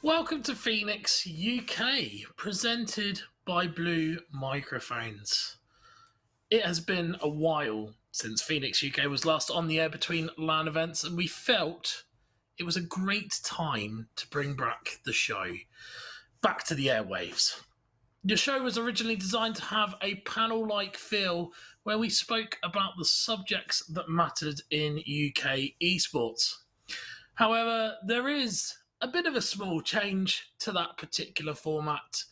Welcome to PhoenixUK, presented by Blue Microphones. It has been a while since PhoenixUK was last on the air between LAN events, and we felt it was a great time to bring back the show back to the airwaves. The show was originally designed to have a panel-like feel where we spoke about the subjects that mattered in UK esports. However, there is a bit of a small change to that particular format.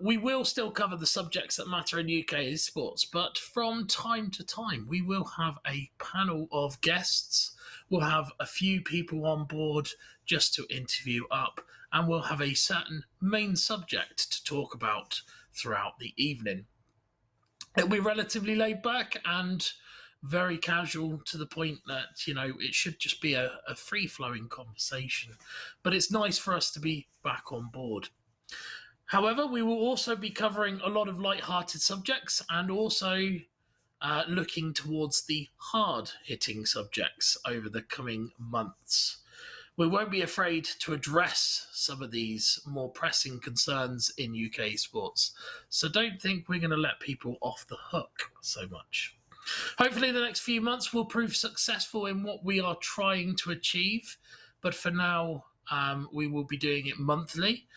We will still cover the subjects that matter in UK esports, but from time to time, we will have a panel of guests. We'll have a few people on board just to interview up, and we'll have a certain main subject to talk about throughout the evening. It'll be relatively laid back and very casual, to the point that, you know, it should just be a free-flowing conversation. But it's nice for us to be back on board. However, we will also be covering a lot of light-hearted subjects and also looking towards the hard-hitting subjects over the coming months. We won't be afraid to address some of these more pressing concerns in UK sports. So don't think we're going to let people off the hook so much. Hopefully the next few months will prove successful in what we are trying to achieve. But for now, we will be doing it monthly.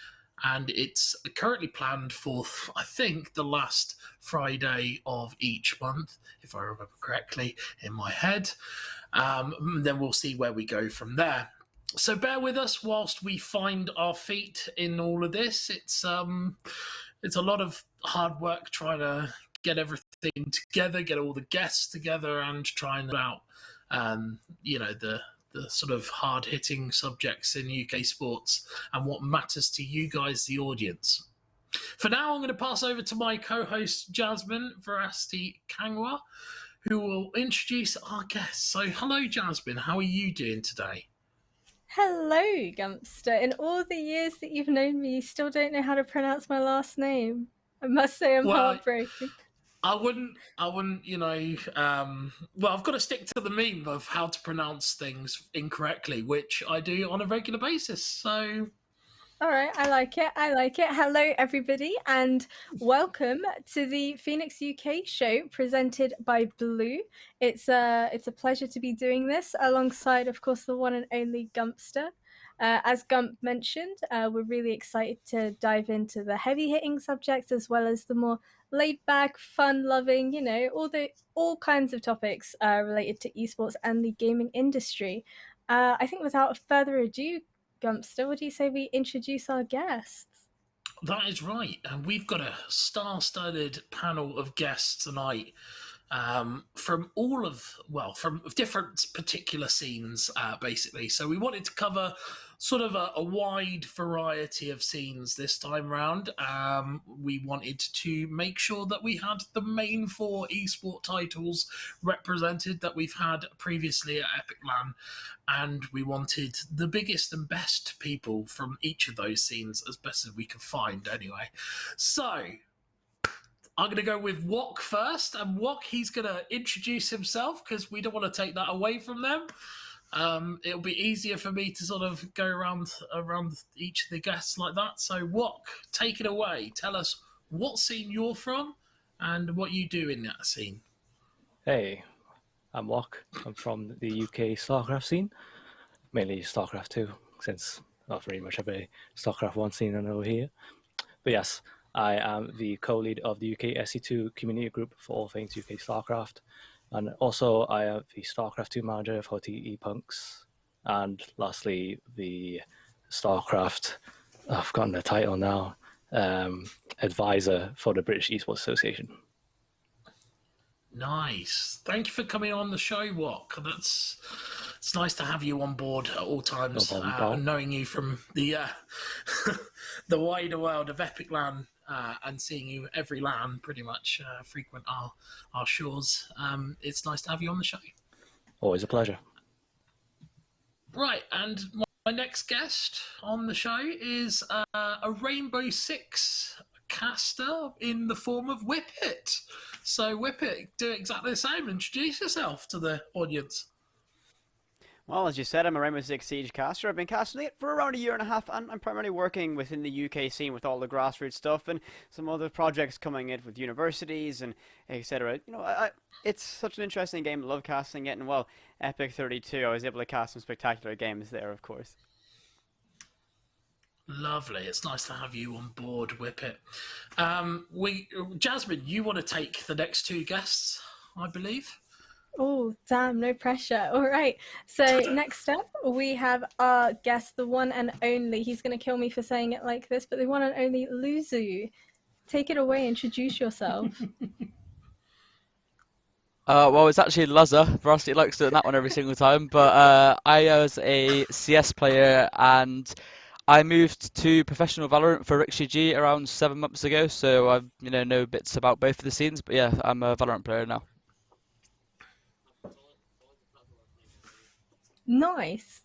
And it's currently planned for, I think, the last Friday of each month, if I remember correctly in my head. Then we'll see where we go from there. So bear with us whilst we find our feet in all of this. It's a lot of hard work trying to get everything together, get all the guests together, and try and out, the sort of hard-hitting subjects in UK sports and what matters to you guys, the audience. For now, I'm going to pass over to my co-host, Jasmine Veracity Kanuga, who will introduce our guests. So, hello, Jasmine. How are you doing today? Hello, Gumpster. In all the years that you've known me, you still don't know how to pronounce my last name. I must say I'm heartbroken. I wouldn't, I've got to stick to the meme of how to pronounce things incorrectly, which I do on a regular basis, so... All right, I like it. Hello, everybody, and welcome to the PhoenixUK show presented by Blue. It's a pleasure to be doing this alongside, of course, the one and only Gumpster. As Gump mentioned, we're really excited to dive into the heavy-hitting subjects as well as the more laid-back, fun-loving, all kinds of topics related to esports and the gaming industry. I think without further ado, Gumpster, what do you say we introduce our guests? That is right, and we've got a star-studded panel of guests tonight from different particular scenes, basically. So we wanted to cover sort of a wide variety of scenes this time round. We wanted to make sure that we had the main 4 esport titles represented that we've had previously at EPIC.LAN, and we wanted the biggest and best people from each of those scenes as best as we could find anyway. So I'm going to go with Wok first, and Wok, he's going to introduce himself because we don't want to take that away from them. It'll be easier for me to sort of go around each of the guests like that. So Wok, take it away. Tell us what scene you're from and what you do in that scene. Hey, I'm Wok. I'm from the UK StarCraft scene, mainly StarCraft 2, since not very much of a StarCraft 1 scene I know here. But yes, I am the co-lead of the UK SC2 community group for all things UK StarCraft. And also, I am the StarCraft 2 manager for TE Punks. And lastly, the StarCraft, I've forgotten the title now, advisor for the British Esports Association. Nice. Thank you for coming on the show, Wok. It's nice to have you on board at all times, knowing you from the the wider world of EPIC.LAN. And seeing you every LAN pretty much frequent our shores. It's nice to have you on the show. Always a pleasure. Right, and my next guest on the show is a Rainbow Six caster in the form of Whippet. So Whippet, do exactly the same. Introduce yourself to the audience. Well, as you said, I'm a Rainbow Six Siege caster. I've been casting it for around a year and a half, and I'm primarily working within the UK scene with all the grassroots stuff and some other projects coming in with universities and etc. It's such an interesting game. Love casting it, and well, Epic 32. I was able to cast some spectacular games there, of course. Lovely. It's nice to have you on board, Whippet. Jasmine, you want to take the next two guests, I believe. Oh, damn, no pressure. All right. So next up, we have our guest, the one and only. He's going to kill me for saying it like this, but the one and only Luzuh. Take it away. Introduce yourself. Well, it's actually Luzuh. Veracity likes doing that one every single time. But I was a CS player and I moved to professional Valorant for Veracity around 7 months ago. So I, know bits about both of the scenes. But yeah, I'm a Valorant player now. Nice.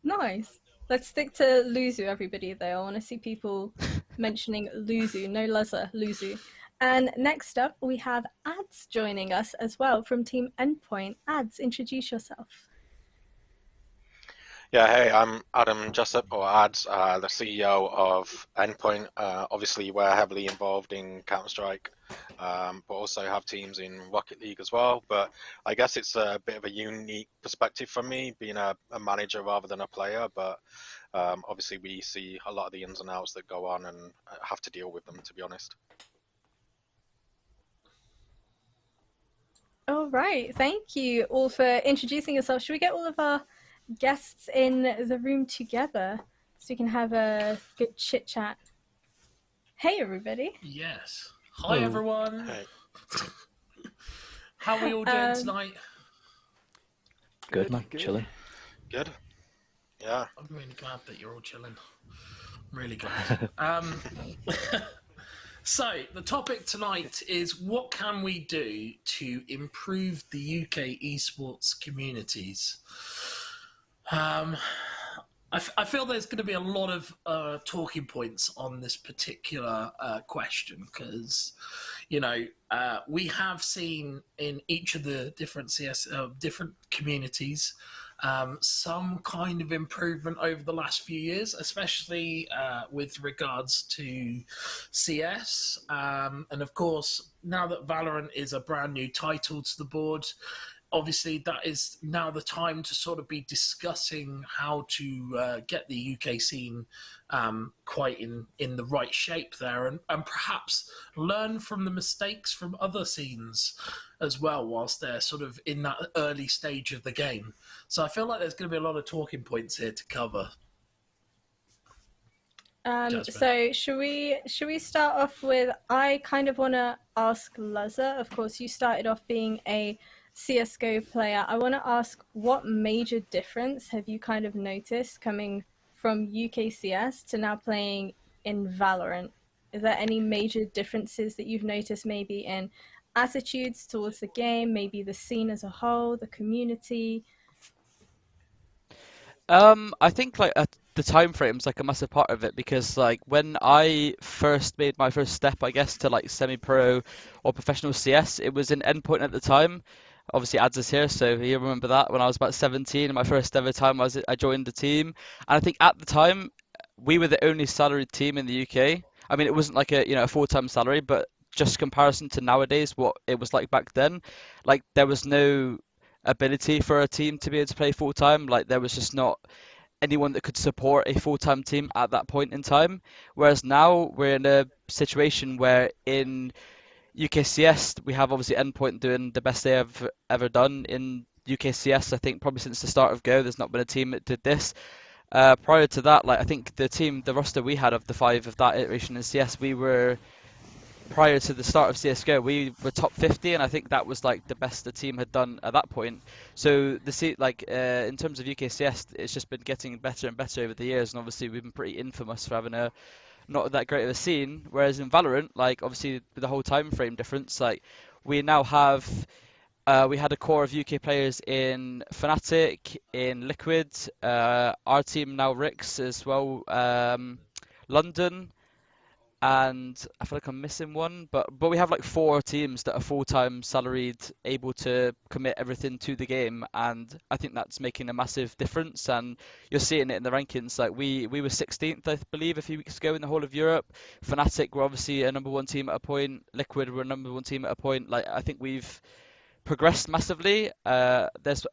Let's stick to Luzuh, everybody, though. I want to see people mentioning Luzuh. No Luzuh, Luzuh. And next up, we have Ads joining us as well from Team Endpoint. Ads, introduce yourself. Yeah, hey, I'm Adam Jessup, or Ads, the CEO of Endpoint. Obviously, we're heavily involved in Counter-Strike, but also have teams in Rocket League as well. But I guess it's a bit of a unique perspective for me, being a manager rather than a player. But obviously, we see a lot of the ins and outs that go on and have to deal with them, to be honest. All right. Thank you all for introducing yourself. Should we get all of our guests in the room together so we can have a good chit chat? Hey, everybody. Yes. Hi, Hello. everyone. Hey. How are we all doing tonight? Good man, chilling. Good. Yeah. I'm really glad that you're all chilling. Really glad. So, the topic tonight is what can we do to improve the UK esports communities? I feel there's going to be a lot of talking points on this particular question because, we have seen in each of the different different communities some kind of improvement over the last few years, especially with regards to CS. And of course, now that Valorant is a brand new title to the board, obviously that is now the time to sort of be discussing how to get the UK scene quite in the right shape there, and perhaps learn from the mistakes from other scenes as well whilst they're sort of in that early stage of the game. So I feel like there's going to be a lot of talking points here to cover. So should we start off with, I kind of want to ask Luzuh. Of course, you started off being a CSGO player. I want to ask, what major difference have you kind of noticed coming from UKCS to now playing in Valorant? Is there any major differences that you've noticed, maybe in attitudes towards the game, maybe the scene as a whole, the community? I think the time frame's like a massive part of it because like when I first made my first step, I guess, to like semi-pro or professional CS, it was in Endpoint at the time. Obviously, Ads is here, so you remember that when I was about 17, my first ever time I joined the team, and I think at the time we were the only salaried team in the UK. I mean, it wasn't like a full-time salary, but just comparison to nowadays, what it was like back then, like there was no ability for a team to be able to play full time. Like there was just not anyone that could support a full time team at that point in time. Whereas now we're in a situation where in UKCS we have obviously Endpoint doing the best they have ever done in UKCS. I think probably since the start of Go, there's not been a team that did this. Prior to that, like I think the roster we had of the 5 of that iteration in CS, we were prior to the start of CSGO, we were top 50, and I think that was like the best the team had done at that point. So in terms of UKCS, it's just been getting better and better over the years, and obviously we've been pretty infamous for having a not that great of a scene. Whereas in Valorant, like obviously with the whole time frame difference, like we now have we had a core of UK players in Fnatic, in Liquid, our team now Rix as well, London. and I feel like I'm missing one, but we have like 4 teams that are full-time salaried, able to commit everything to the game, and I think that's making a massive difference. And you're seeing it in the rankings. Like we were 16th, I believe, a few weeks ago in the whole of Europe. Fnatic were obviously a #1 team at a point. Liquid were a #1 team at a point. Like I think we've progressed massively. There's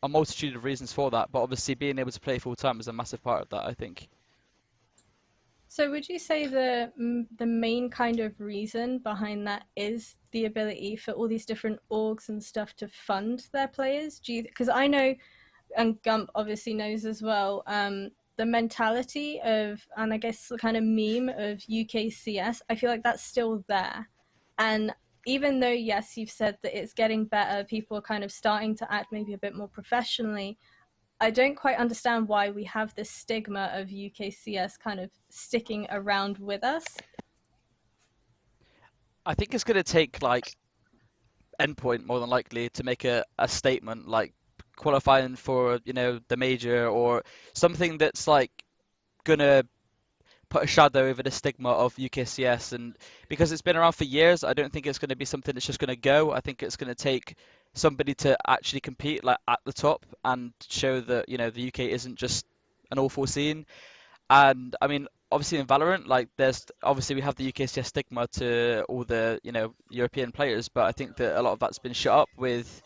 a multitude of reasons for that, but obviously being able to play full-time is a massive part of that, I think. So would you say the main kind of reason behind that is the ability for all these different orgs and stuff to fund their players? Because I know, and Gump obviously knows as well, the mentality of, and I guess the kind of meme of UKCS, I feel like that's still there. And even though, yes, you've said that it's getting better, people are kind of starting to act maybe a bit more professionally, I don't quite understand why we have this stigma of UKCS kind of sticking around with us. I think it's going to take like Endpoint more than likely to make a statement, like qualifying for, you know, the major or something that's like gonna put a shadow over the stigma of UKCS. And because it's been around for years, I don't think it's going to be something that's just going to go. I think it's going to take somebody to actually compete like at the top and show that, you know, the UK isn't just an awful scene. And I mean, obviously in Valorant, like there's obviously we have the UKCS stigma to all the, you know, European players, but I think that a lot of that's been shut up with,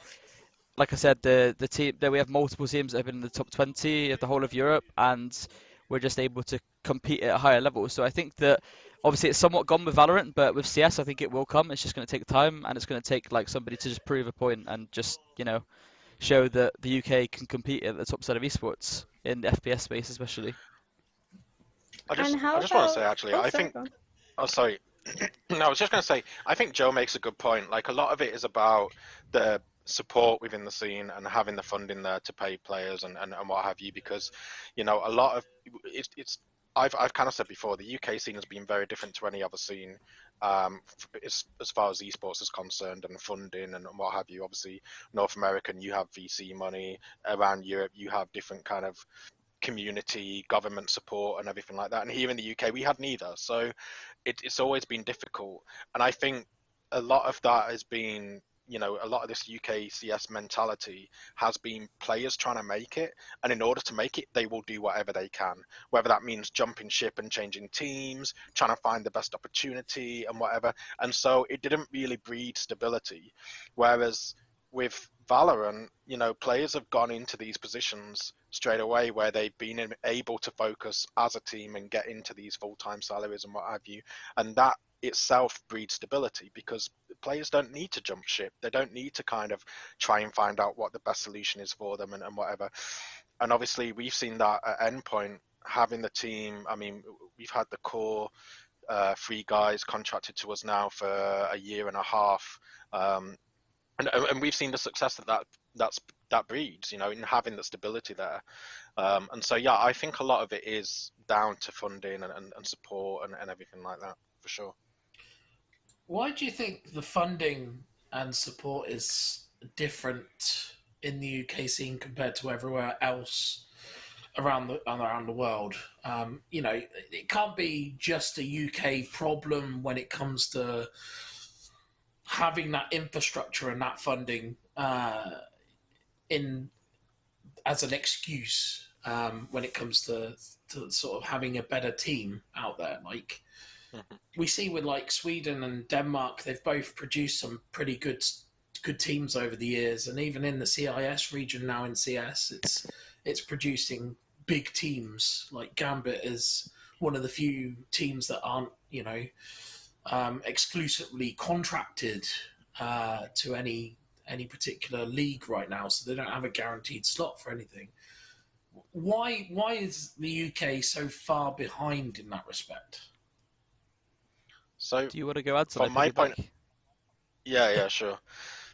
like I said, the team that we have multiple teams that have been in the top 20 of the whole of Europe, and we're just able to compete at a higher level. So I think that obviously it's somewhat gone with Valorant, but with CS I think it will come. It's just going to take time, and it's going to take like somebody to just prove a point and just, you know, show that the UK can compete at the top side of esports in the FPS space especially. I just And how want to say about... actually, Oh, I sorry, think. go on. Oh, sorry. No, I was just going to say, I think Joe makes a good point. Like, a lot of it is about the support within the scene and having the funding there to pay players and what have you, because, you know, a lot of I've kind of said before, the UK scene has been very different to any other scene, as far as esports is concerned and funding and what have you. Obviously, North American, you have VC money. Around Europe, you have different kind of community government support and everything like that, and here in the UK we had neither, so it's always been difficult. And I think a lot of that has been, you know, a lot of this UK CS mentality has been players trying to make it, and in order to make it they will do whatever they can, whether that means jumping ship and changing teams, trying to find the best opportunity and whatever. And so it didn't really breed stability, whereas with Valorant, you know, players have gone into these positions straight away where they've been able to focus as a team and get into these full-time salaries and what have you. And that itself breeds stability, because players don't need to jump ship. They don't need to kind of try and find out what the best solution is for them and whatever. And obviously we've seen that at Endpoint, having the team. I mean, we've had the core 3 guys contracted to us now for a year and a half. And we've seen the success that breeds, you know, in having the stability there. And so, yeah, I think a lot of it is down to funding and support and everything like that, for sure. Why do you think the funding and support is different in the UK scene compared to everywhere else around the world? You know, it can't be just a UK problem when it comes to having that infrastructure and that funding in as an excuse when it comes to sort of having a better team out there. Like we see with like Sweden and Denmark, they've both produced some pretty good teams over the years, and even in the CIS region now in CS, it's producing big teams. Like Gambit is one of the few teams that aren't, you know, exclusively contracted to any particular league right now, so they don't have a guaranteed slot for anything. Why is the UK so far behind in that respect? So, Do you want to go add to from my point, yeah, sure.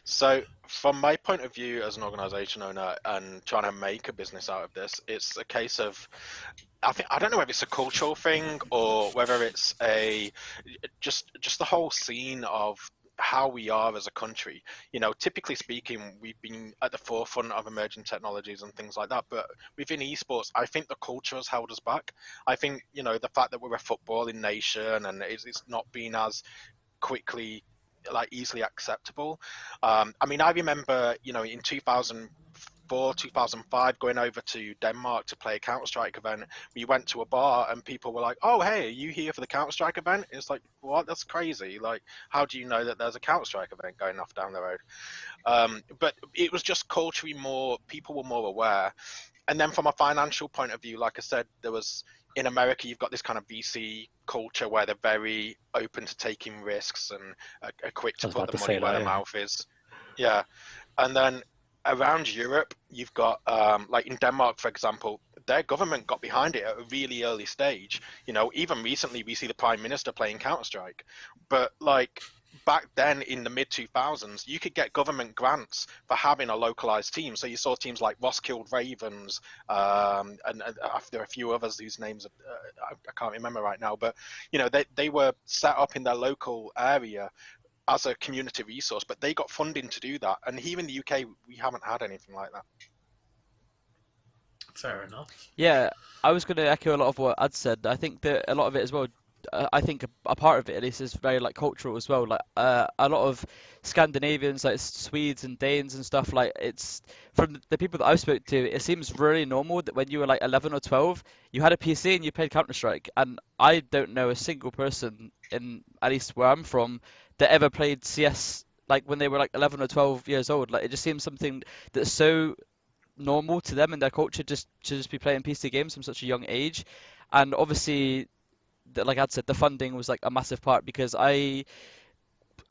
So, from my point of view as an organization owner and trying to make a business out of this, it's a case of, I don't know if it's a cultural thing or whether it's just the whole scene of how we are as a country. You know, typically speaking, we've been at the forefront of emerging technologies and things like that. But within esports, I think the culture has held us back. I think, you know, the fact that we're a footballing nation and it's not been as quickly, like, easily acceptable. I mean, I remember, you know, in 2004, 2005, going over to Denmark to play a Counter-Strike event. We went to a bar and people were like, "Oh, hey, are you here for the Counter-Strike event?" It's like, what? That's crazy. Like, how do you know that there's a Counter-Strike event going off down the road? But it was just culturally people were more aware. And then from a financial point of view, like I said, there was, in America, you've got this kind of VC culture where they're very open to taking risks and are quick to put the money where their mouth is. Yeah. And then around Europe, you've got, like in Denmark, for example, their government got behind it at a really early stage. You know, even recently, we see the Prime Minister playing Counter-Strike. But, like, back then in the mid 2000s, you could get government grants for having a localized team. So you saw teams like Roskilde Ravens, and there are a few others whose names I can't remember right now. But, you know, they were set up in their local area as a community resource, but they got funding to do that. And here in the UK, we haven't had anything like that. Fair enough. Yeah, I was going to echo a lot of what Ad said. I think that a lot of it as well, I think a part of it at least is very like cultural as well. Like a lot of Scandinavians, like Swedes and Danes and stuff, like it's from the people that I've spoken to, it seems really normal that when you were like 11 or 12, you had a PC and you played Counter-Strike. And I don't know a single person in, at least where I'm from, that ever played CS like when they were like 11 or 12 years old. Like it just seems something that's so normal to them and their culture just to just be playing PC games from such a young age. And obviously, like I'd said, the funding was like a massive part because I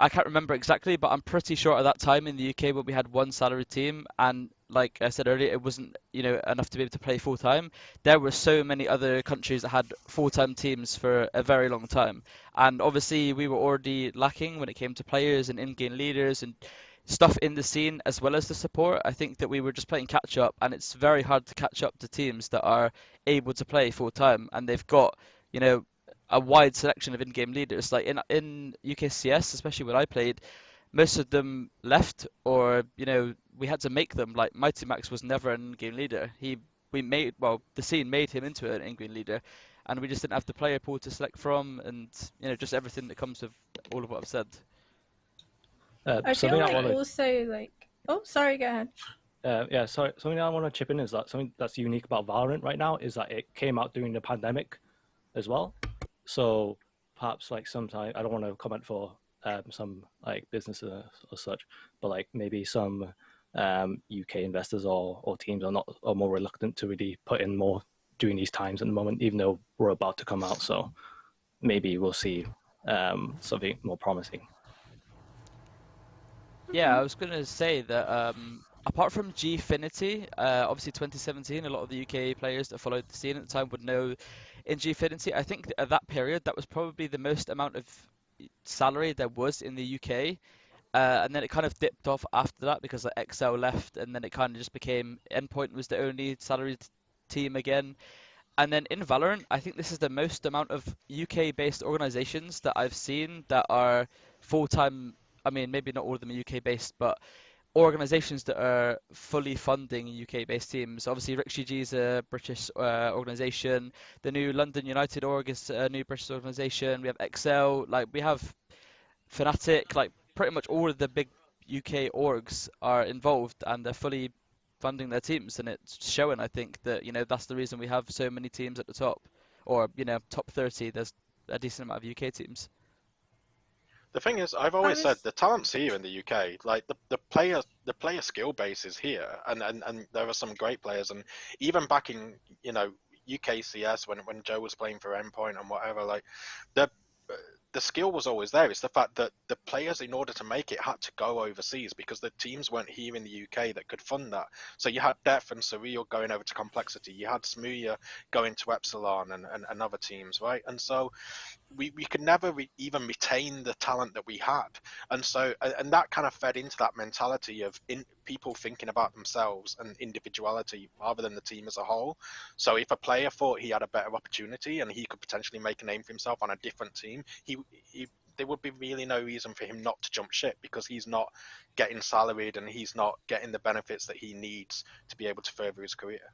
can't remember exactly, but I'm pretty sure at that time in the UK when we had one salaried team, and like I said earlier, it wasn't, you know, enough to be able to play full time. There were so many other countries that had full-time teams for a very long time, and obviously we were already lacking when it came to players and in-game leaders and stuff in the scene as well as the support. I think that we were just playing catch up, and it's very hard to catch up to teams that are able to play full time, and they've got, you know, a wide selection of in-game leaders. Like in UKCS, especially when I played, most of them left, or you know, we had to make them. Like Mighty Max was never an in-game leader. The scene made him into an in-game leader, and we just didn't have the player pool to select from, and you know, just everything that comes with all of what I've said. I feel like also like. Oh, sorry. Go ahead. Yeah, sorry. Something I want to chip in is that something that's unique about Valorant right now is that it came out during the pandemic as well. So perhaps like sometime, I don't want to comment for some like businesses or such, but like maybe some UK investors or teams are more reluctant to really put in more during these times at the moment, even though we're about to come out. So maybe we'll see something more promising. Yeah, I was going to say that apart from Gfinity, obviously 2017, a lot of the UK players that followed the scene at the time would know in Gfinity. I think at that period, that was probably the most amount of salary there was in the UK. And then it kind of dipped off after that because like XL left, and then it kind of just became Endpoint was the only salaried team again. And then in Valorant, I think this is the most amount of UK-based organizations that I've seen that are full-time. I mean, maybe not all of them are UK-based, but organizations that are fully funding UK-based teams. Obviously, RixGG is a British organization. The new London United org is a new British organization. We have XL, like we have Fnatic, like pretty much all of the big UK orgs are involved and they're fully funding their teams, and it's showing. I think that, you know, that's the reason we have so many teams at the top, or you know, top 30. There's a decent amount of UK teams. The thing is, I've always said the talent's here in the UK. Like the player skill base is here, and there are some great players. And even back in, you know, UKCS when Joe was playing for Endpoint and whatever, like the skill was always there. It's the fact that the players, in order to make it, had to go overseas because the teams weren't here in the UK that could fund that. So you had Def and Surreal going over to Complexity. You had Smooya going to Epsilon and other teams, right? And so we could never even retain the talent that we had. And so, and that kind of fed into that mentality of people thinking about themselves and individuality rather than the team as a whole. So if a player thought he had a better opportunity and he could potentially make a name for himself on a different team, he there would be really no reason for him not to jump ship, because he's not getting salaried and he's not getting the benefits that he needs to be able to further his career.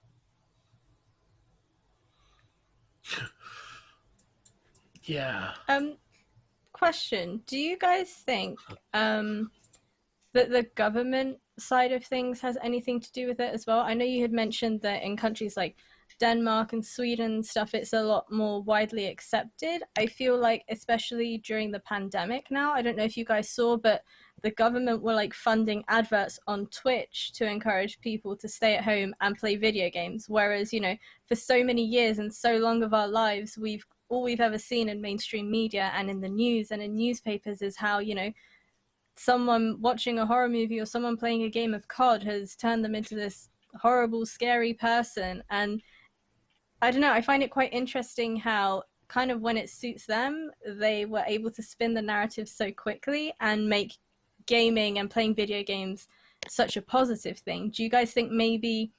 Yeah. Question: do you guys think that the government side of things has anything to do with it as well? I know you had mentioned that in countries like Denmark and Sweden and stuff, it's a lot more widely accepted. I feel like, especially during the pandemic now, I don't know if you guys saw, but the government were like funding adverts on Twitch to encourage people to stay at home and play video games. Whereas, you know, for so many years and so long of our lives, all we've ever seen in mainstream media and in the news and in newspapers is how, you know, someone watching a horror movie or someone playing a game of COD has turned them into this horrible, scary person. And I don't know, I find it quite interesting how kind of when it suits them, they were able to spin the narrative so quickly and make gaming and playing video games such a positive thing. Do you guys think maybe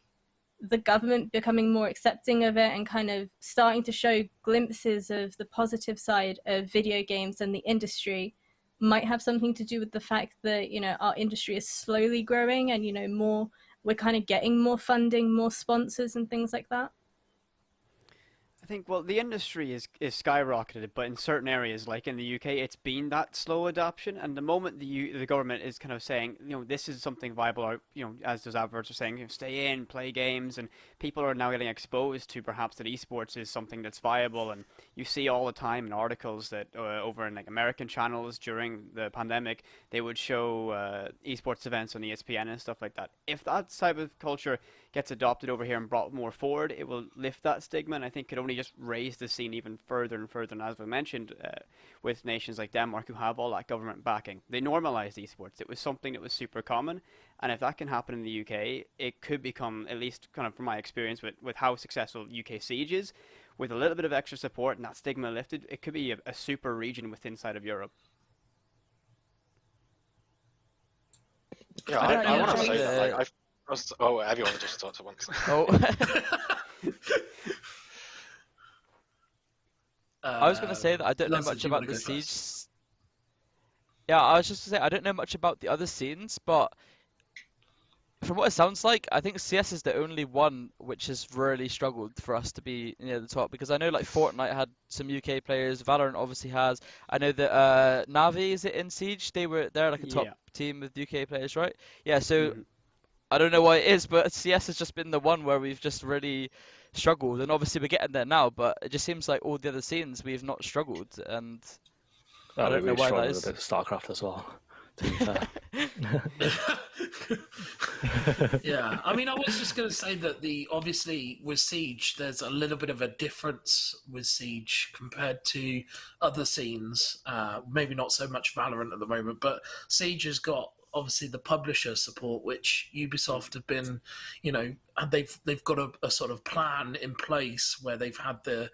the government becoming more accepting of it and kind of starting to show glimpses of the positive side of video games and the industry might have something to do with the fact that, you know, our industry is slowly growing and, you know, we're kind of getting more funding, more sponsors and things like that? I think, well, the industry is skyrocketed, but in certain areas, like in the UK, it's been that slow adoption. And the moment the government is kind of saying, you know, this is something viable, or, you know, as those adverts are saying, you know, stay in, play games, and people are now getting exposed to perhaps that esports is something that's viable. And you see all the time in articles that over in like American channels during the pandemic, they would show esports events on ESPN and stuff like that. If that type of culture gets adopted over here and brought more forward, it will lift that stigma, and I think could only just raise the scene even further and further. And as we mentioned, with nations like Denmark who have all that government backing, they normalized esports. It was something that was super common, and if that can happen in the UK, it could become, at least kind of from my experience with how successful UK Siege is, with a little bit of extra support and that stigma lifted, it could be a super region within inside of Europe. Yeah, I want to say that, everyone just talked at once. Oh. I was going to say that I don't know Luzuh, much do you about wanna the go Siege. first? Yeah, I was just going to say I don't know much about the other scenes, but from what it sounds like, I think CS is the only one which has really struggled for us to be near the top, because I know like Fortnite had some UK players, Valorant obviously has. I know that Navi, is it in Siege? They're like a top Yeah. team with UK players, right? Yeah, so I don't know why it is, but CS has just been the one where we've just really struggled, and obviously we're getting there now, but it just seems like all the other scenes we've not struggled, and I don't know we why that struggled is. a bit with StarCraft as well, to be fair. Yeah, I mean, I was just going to say that obviously with Siege, there's a little bit of a difference with Siege compared to other scenes. Maybe not so much Valorant at the moment, but Siege has got obviously the publisher support, which Ubisoft have been, you know, and they've got a sort of plan in place where they've had the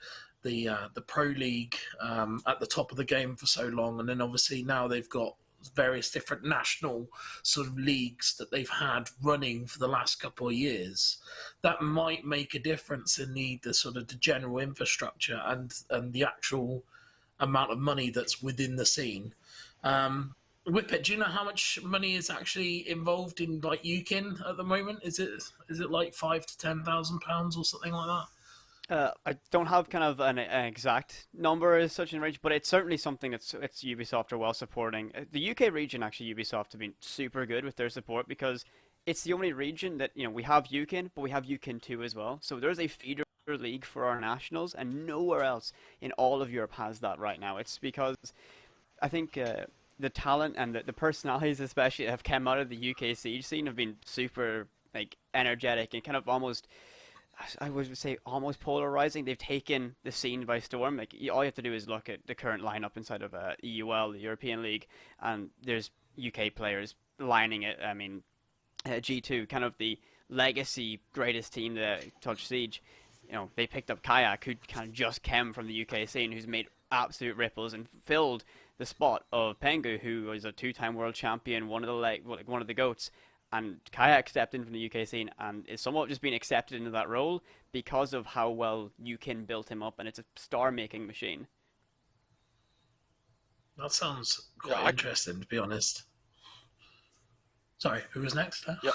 Pro League at the top of the game for so long, and then obviously now they've got various different national sort of leagues that they've had running for the last couple of years. That might make a difference in the sort of the general infrastructure and the actual amount of money that's within the scene. Whippet, do you know how much money is actually involved in like UKIN at the moment? Is it like £5,000 to £10,000 or something like that? I don't have kind of an exact number as such in range, but it's certainly something it's Ubisoft are well supporting. The UK region, actually, Ubisoft have been super good with their support, because it's the only region that, you know, we have UKIN, but we have UKIN 2 as well. So there's a feeder league for our nationals, and nowhere else in all of Europe has that right now. It's because I think the talent and the personalities, especially, that have come out of the UK Siege scene have been super like energetic and kind of almost, I would say, almost polarizing. They've taken the scene by storm. Like, all you have to do is look at the current lineup inside of EUL, the European League, and there's UK players lining it. I mean, G2, kind of the legacy greatest team that touched Siege. You know, they picked up Kayak, who kind of just came from the UK scene, who's made absolute ripples and filled the spot of Pengu, who was a two-time world champion, one of the goats. And Kayak stepped in from the UK scene and is somewhat just being accepted into that role because of how well UKIN built him up, and it's a star-making machine. That sounds quite Yeah, interesting, to be honest. Sorry, who was next? Yeah,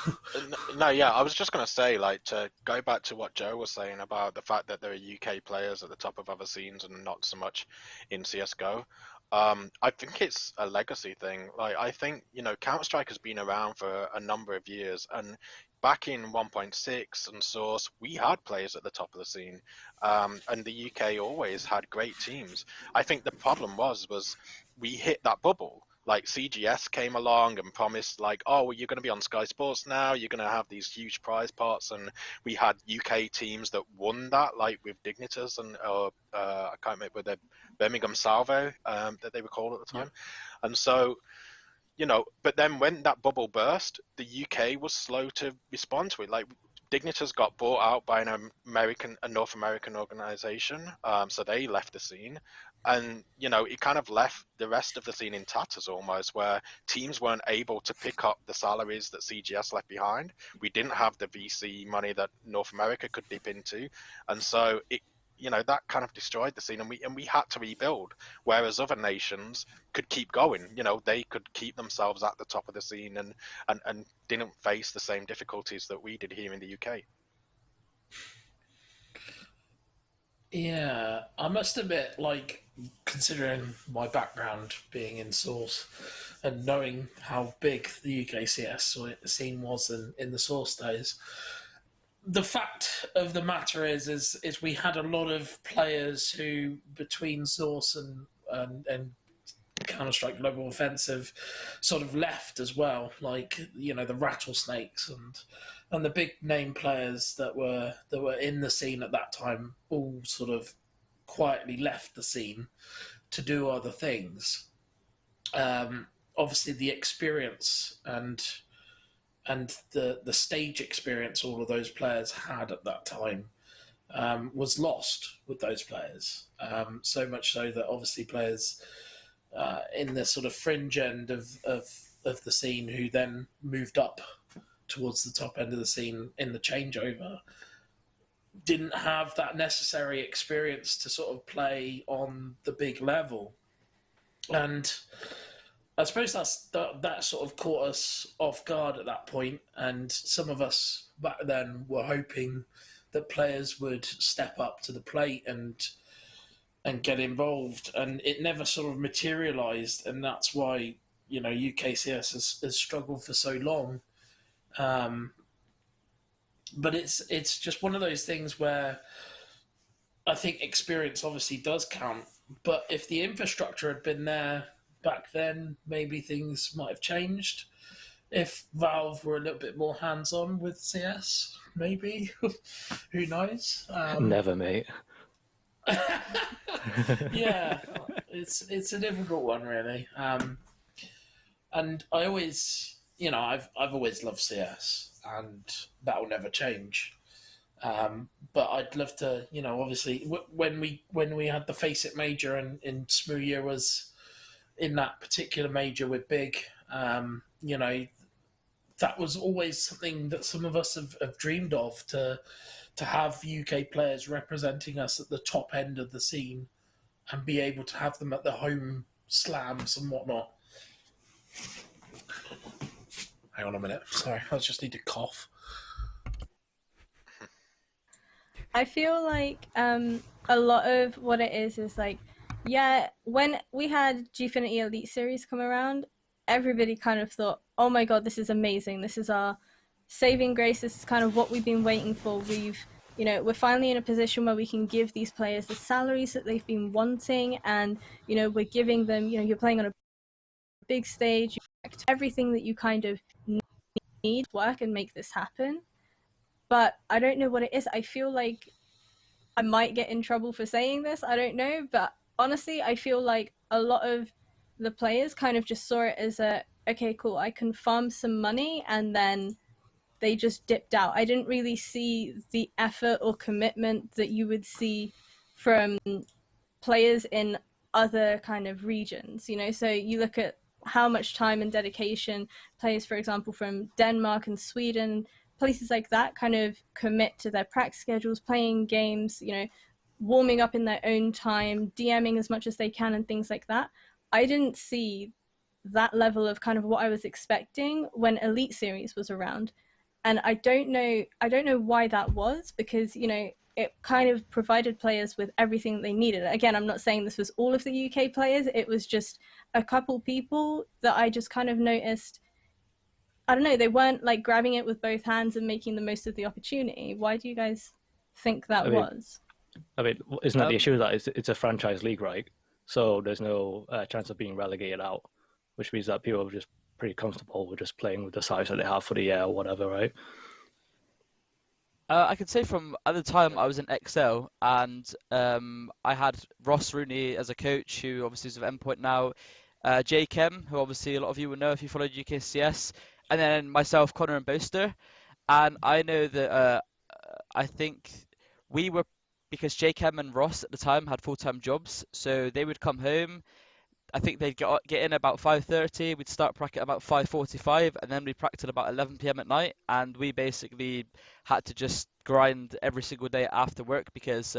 no, yeah, I was just going to say, like, to go back to what Joe was saying about the fact that there are UK players at the top of other scenes and not so much in CSGO. I think it's a legacy thing. Like, I think, Counter-Strike has been around for a number of years, and back in 1.6 and Source, we had players at the top of the scene, and the UK always had great teams. I think the problem was we hit that bubble. Like CGS came along and promised, like, oh, well, you're going to be on Sky Sports now, you're going to have these huge prize pots, and we had UK teams that won that, like with Dignitas and I can't remember the Birmingham Salvo that they were called at the time. And so, but then when that bubble burst, the UK was slow to respond to it. Like Dignitas got bought out by a North American organization, so they left the scene. And, it kind of left the rest of the scene in tatters almost, where teams weren't able to pick up the salaries that CGS left behind. We didn't have the VC money that North America could dip into. And so that kind of destroyed the scene, and we had to rebuild, whereas other nations could keep going. They could keep themselves at the top of the scene and didn't face the same difficulties that we did here in the UK. Yeah, I must admit, like, considering my background being in Source and knowing how big the UK CS scene was in the Source days, the fact of the matter is we had a lot of players who, between Source and Counter-Strike Global Offensive, sort of left as well, like the Rattlesnakes and the big name players that were in the scene at that time all sort of quietly left the scene to do other things. Obviously, the experience and the stage experience all of those players had at that time was lost with those players. So much so that obviously players in the sort of fringe end of the scene who then moved up towards the top end of the scene in the changeover didn't have that necessary experience to sort of play on the big level. And I suppose that sort of caught us off guard at that point, and some of us back then were hoping that players would step up to the plate and get involved, and it never sort of materialized, and that's why UKCS has struggled for so long. But it's just one of those things where I think experience obviously does count, but if the infrastructure had been there back then, maybe things might have changed. If Valve were a little bit more hands-on with CS, maybe. Who knows? Never, mate. Yeah, it's a difficult one, really. And I always, I've always loved CS, and that will never change. But I'd love to, obviously, when we had the Face It major and Smooya was in that particular major with Big, that was always something that some of us have dreamed of, to have UK players representing us at the top end of the scene and be able to have them at the home slams and whatnot. Hang on a minute. Sorry, I just need to cough. I feel like a lot of what it is like, yeah, when we had Gfinity Elite Series come around, everybody kind of thought, oh my god, this is amazing. This is our saving grace. This is kind of what we've been waiting for. We're finally in a position where we can give these players the salaries that they've been wanting, and, we're giving them, you're playing on a big stage, everything that you kind of need to work and make this happen. But I don't know what it is. I feel like I might get in trouble for saying this. I don't know. But honestly, I feel like a lot of the players kind of just saw it as okay, cool, I can farm some money, and then they just dipped out. I didn't really see the effort or commitment that you would see from players in other kind of regions, So you look at how much time and dedication players, for example, from Denmark and Sweden, places like that, kind of commit to their practice schedules, playing games, warming up in their own time, DMing as much as they can and things like that. I didn't see that level of kind of what I was expecting when Elite Series was around. And I don't know why that was, because, you know, it kind of provided players with everything they needed. Again, I'm not saying this was all of the UK players, it was just a couple people that I just kind of noticed, I don't know, they weren't like grabbing it with both hands and making the most of the opportunity. Why do you guys think that was? I mean, isn't that the issue that it's a franchise league, right? So there's no chance of being relegated out, which means that people are just pretty comfortable with just playing with the size that they have for the year or whatever, right? I can say from at the time I was in XL, and I had Ross Rooney as a coach, who obviously is of Endpoint now, Jay Kem, who obviously a lot of you would know if you followed UKCS, and then myself, Connor and Boaster. And I know that I think we were, because Jay Kem and Ross at the time had full-time jobs, so they would come home. I think they'd get in about 5:30. We'd start practice about 5:45, and then we practiced about 11 p.m. at night. And we basically had to just grind every single day after work, because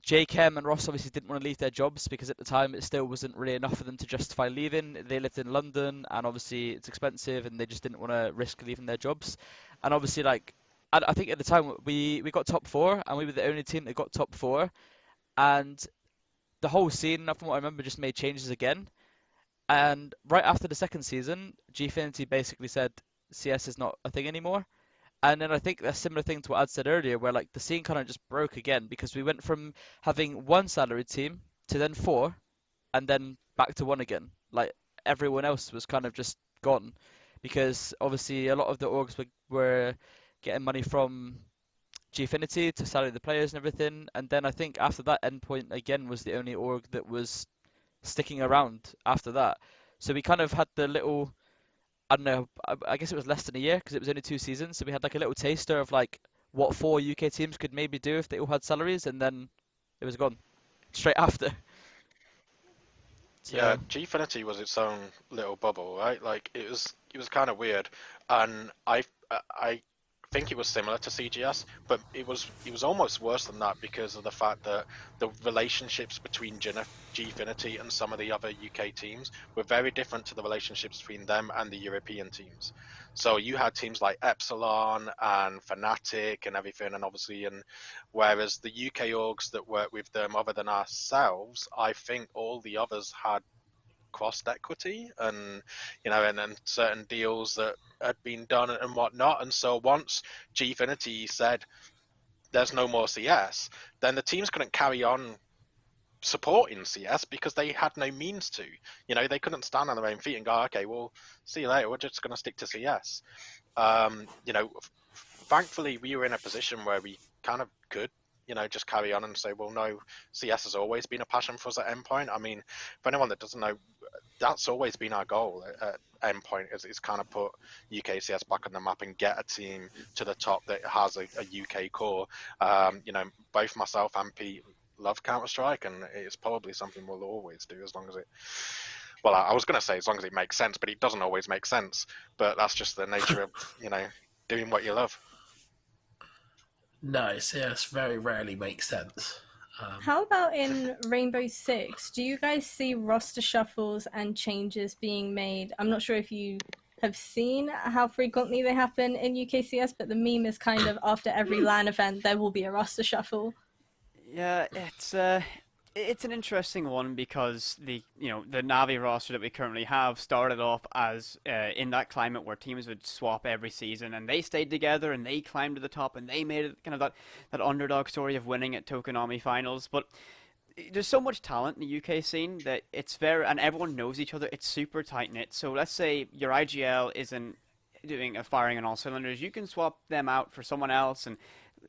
Jay Kem and Ross obviously didn't want to leave their jobs, because at the time it still wasn't really enough for them to justify leaving. They lived in London, and obviously it's expensive, and they just didn't want to risk leaving their jobs. And obviously, like, I think at the time we got top four, and we were the only team that got top four. And the whole scene, from what I remember, just made changes again. And right after the second season, Gfinity basically said CS is not a thing anymore. And then I think a similar thing to what I'd said earlier, where like the scene kind of just broke again, because we went from having one salaried team to then four, and then back to one again. Like everyone else was kind of just gone, because obviously a lot of the orgs were getting money from Gfinity to salary the players and everything. And then I think after that, Endpoint again was the only org that was sticking around after that. So we kind of had the little, I don't know, I guess it was less than a year, because it was only 2 seasons. So we had like a little taster of like what 4 UK teams could maybe do if they all had salaries, and then it was gone straight after. Yeah, Gfinity was its own little bubble, right? Like it was kind of weird, and I think it was similar to CGS, but it was almost worse than that, because of the fact that the relationships between Gfinity and some of the other UK teams were very different to the relationships between them and the European teams. So you had teams like EPIC.LAN and Fnatic and everything, and obviously, and whereas the UK orgs that work with them, other than ourselves, I think all the others had cost equity, and and then certain deals that had been done and whatnot. And so once Gfinity said there's no more CS, then the teams couldn't carry on supporting CS, because they had no means to. They couldn't stand on their own feet and go, okay, well, see you later, we're just going to stick to CS. Thankfully we were in a position where we kind of could just carry on and say, well, no, CS has always been a passion for us at Endpoint. I mean, for anyone that doesn't know, that's always been our goal at Endpoint, is kind of put UKCS back on the map and get a team to the top that has a UK core. Both myself and Pete love Counter-Strike, and it's probably something we'll always do, as long as it, well, I was going to say as long as it makes sense, but it doesn't always make sense. But that's just the nature of, doing what you love. No, CS very rarely makes sense. How about in Rainbow Six? Do you guys see roster shuffles and changes being made? I'm not sure if you have seen how frequently they happen in UKCS, but the meme is kind of after every LAN event there will be a roster shuffle. Yeah, it's an interesting one, because the Navi roster that we currently have started off as in that climate where teams would swap every season, and they stayed together and they climbed to the top, and they made it kind of that underdog story of winning at Tokonami finals. But there's so much talent in the UK scene that it's very, and everyone knows each other. It's super tight knit. So let's say your IGL isn't firing on all cylinders, you can swap them out for someone else, and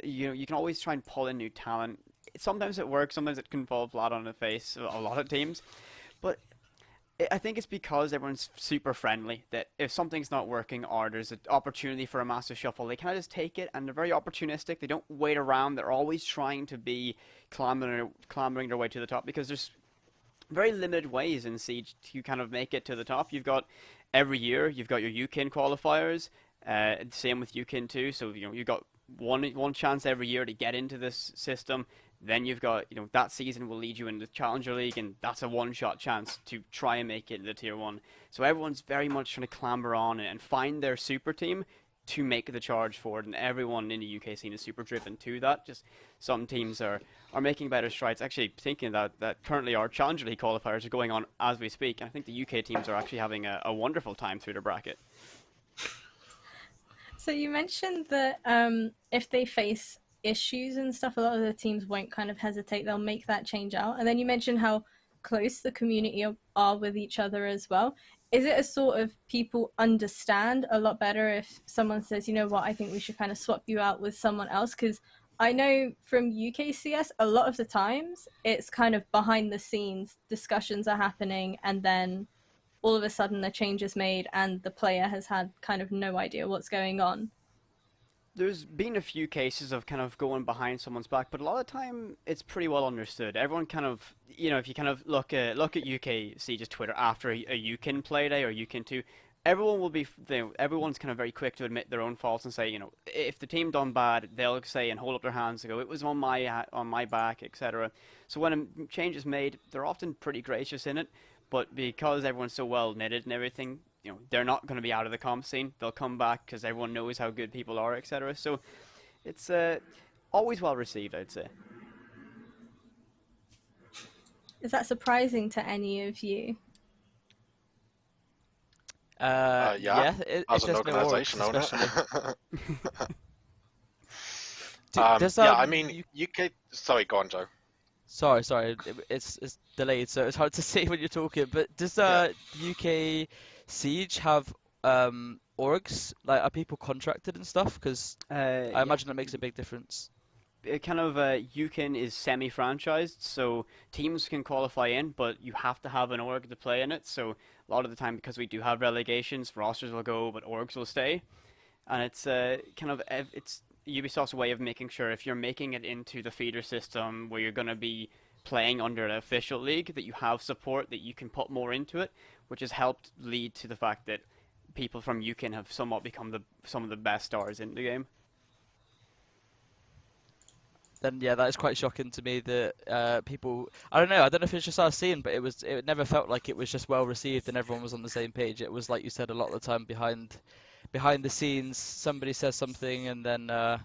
you can always try and pull in new talent. Sometimes it works, sometimes it can fall flat on the face of a lot of teams, but I think it's because everyone's super friendly, that if something's not working or there's an opportunity for a massive shuffle, they kind of just take it, and they're very opportunistic. They don't wait around. They're always trying to be clambering their way to the top, because there's very limited ways in Siege to kind of make it to the top. You've got every year, you've got your UKIN qualifiers, same with UKIN too, so you've got one chance every year to get into this system. Then you've got, that season will lead you into Challenger League, and that's a one-shot chance to try and make it into Tier 1. So everyone's very much trying to clamber on and find their super team to make the charge forward, and everyone in the UK scene is super driven to that. Just some teams are making better strides. Actually, thinking that currently our Challenger League qualifiers are going on as we speak, and I think the UK teams are actually having a wonderful time through the bracket. So you mentioned that if they face issues and stuff, a lot of the teams won't kind of hesitate. They'll make that change out. And then you mentioned how close the community are with each other as well. Is it a sort of people understand a lot better if someone says, you know what, I think we should kind of swap you out with someone else? Because I know from UKCS, a lot of the times it's kind of behind the scenes, discussions are happening, and then all of a sudden a change is made and the player has had kind of no idea what's going on. There's been a few cases of kind of going behind someone's back, but a lot of the time it's pretty well understood. Everyone kind of, if you kind of look at UKC's Twitter after a UKIN play day or UKIN 2, everyone will be, everyone's kind of very quick to admit their own faults and say, if the team done bad, they'll say and hold up their hands and go, it was on my back, etc. So when a change is made, they're often pretty gracious in it, but because everyone's so well knitted and everything, they're not going to be out of the comp scene. They'll come back because everyone knows how good people are, etc. So it's always well received, I'd say. Is that surprising to any of you? Yeah, as an organisation owner. Yeah, I mean, UK. Sorry, go on, Joe. Sorry, it's delayed, so it's hard to see when you're talking. But does UK Siege have orgs? Like, are people contracted and stuff? Because I imagine that makes a big difference. Kind of UKIN is semi-franchised, so teams can qualify in, but you have to have an org to play in it. So a lot of the time, because we do have relegations, rosters will go, but orgs will stay, and it's it's Ubisoft's way of making sure if you're making it into the feeder system where you're going to be playing under an official league, that you have support, that you can put more into it, which has helped lead to the fact that people from UKIN have somewhat become some of the best stars in the game. Then yeah, that is quite shocking to me that people. I don't know if it's just our scene, but it never felt like it was just well received and everyone was on the same page. It was like you said, a lot of the time behind the scenes, somebody says something and then a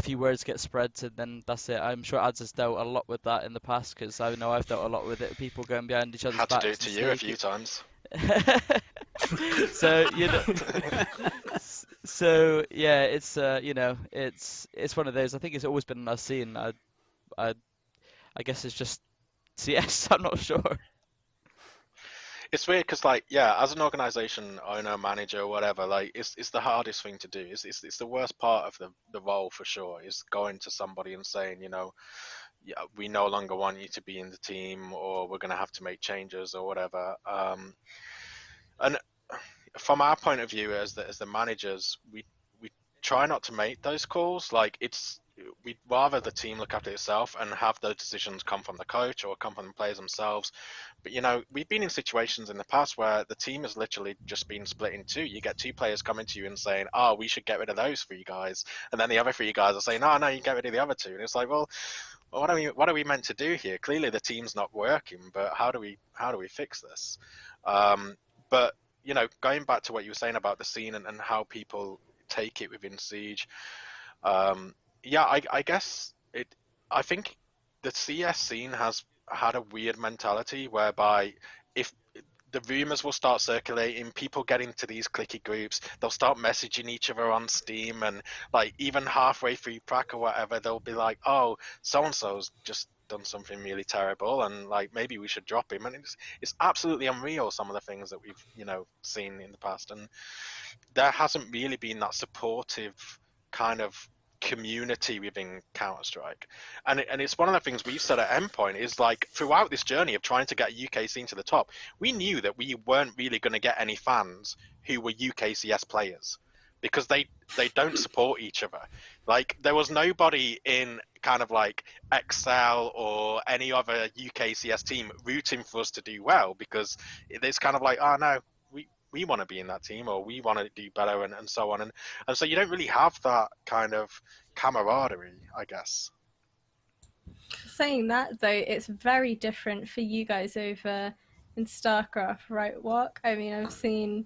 few words get spread and then that's it. I'm sure Ads has dealt a lot with that in the past because I know I've dealt a lot with it. People going behind each other's backs. Had to do it to you a few times. So so yeah, it's it's one of those. I think it's always been in our scene. I guess it's just CS. I'm not sure. It's weird because, like, yeah, as an organization owner, manager, whatever, like, it's the hardest thing to do. It's the worst part of the role for sure. Is going to somebody and saying, yeah, we no longer want you to be in the team, or we're gonna have to make changes or whatever. And from our point of view, as the managers, we try not to make those calls. Like, we'd rather the team look after itself and have those decisions come from the coach or come from the players themselves. But we've been in situations in the past where the team has literally just been split in two. You get two players coming to you and saying, "Oh, we should get rid of those 3 guys," and then the other 3 guys are saying, "Oh, no, you get rid of the other 2." And it's like, well, what are we meant to do here? Clearly, the team's not working. But how do we fix this? But going back to what you were saying about the scene and how people take it within Siege. Yeah, I guess I think the CS scene has had a weird mentality whereby if the rumors will start circulating, people get into these clicky groups, they'll start messaging each other on Steam, and like even halfway through prac or whatever, they'll be like, "Oh, so and so's just done something really terrible, and like maybe we should drop him." And it's absolutely unreal, some of the things that we've seen in the past, and there hasn't really been that supportive kind of community within Counter-Strike, and it's one of the things we've said at Endpoint is, like, throughout this journey of trying to get UK scene to the top, we knew that we weren't really going to get any fans who were UKCS players because they don't support each other. Like, there was nobody in kind of like Excel or any other UKCS team rooting for us to do well, because it's kind of like, oh no, we want to be in that team, or we want to do better, and so on. And so you don't really have that kind of camaraderie, I guess. Saying that though, it's very different for you guys over in StarCraft, right, Walk? I mean, I've seen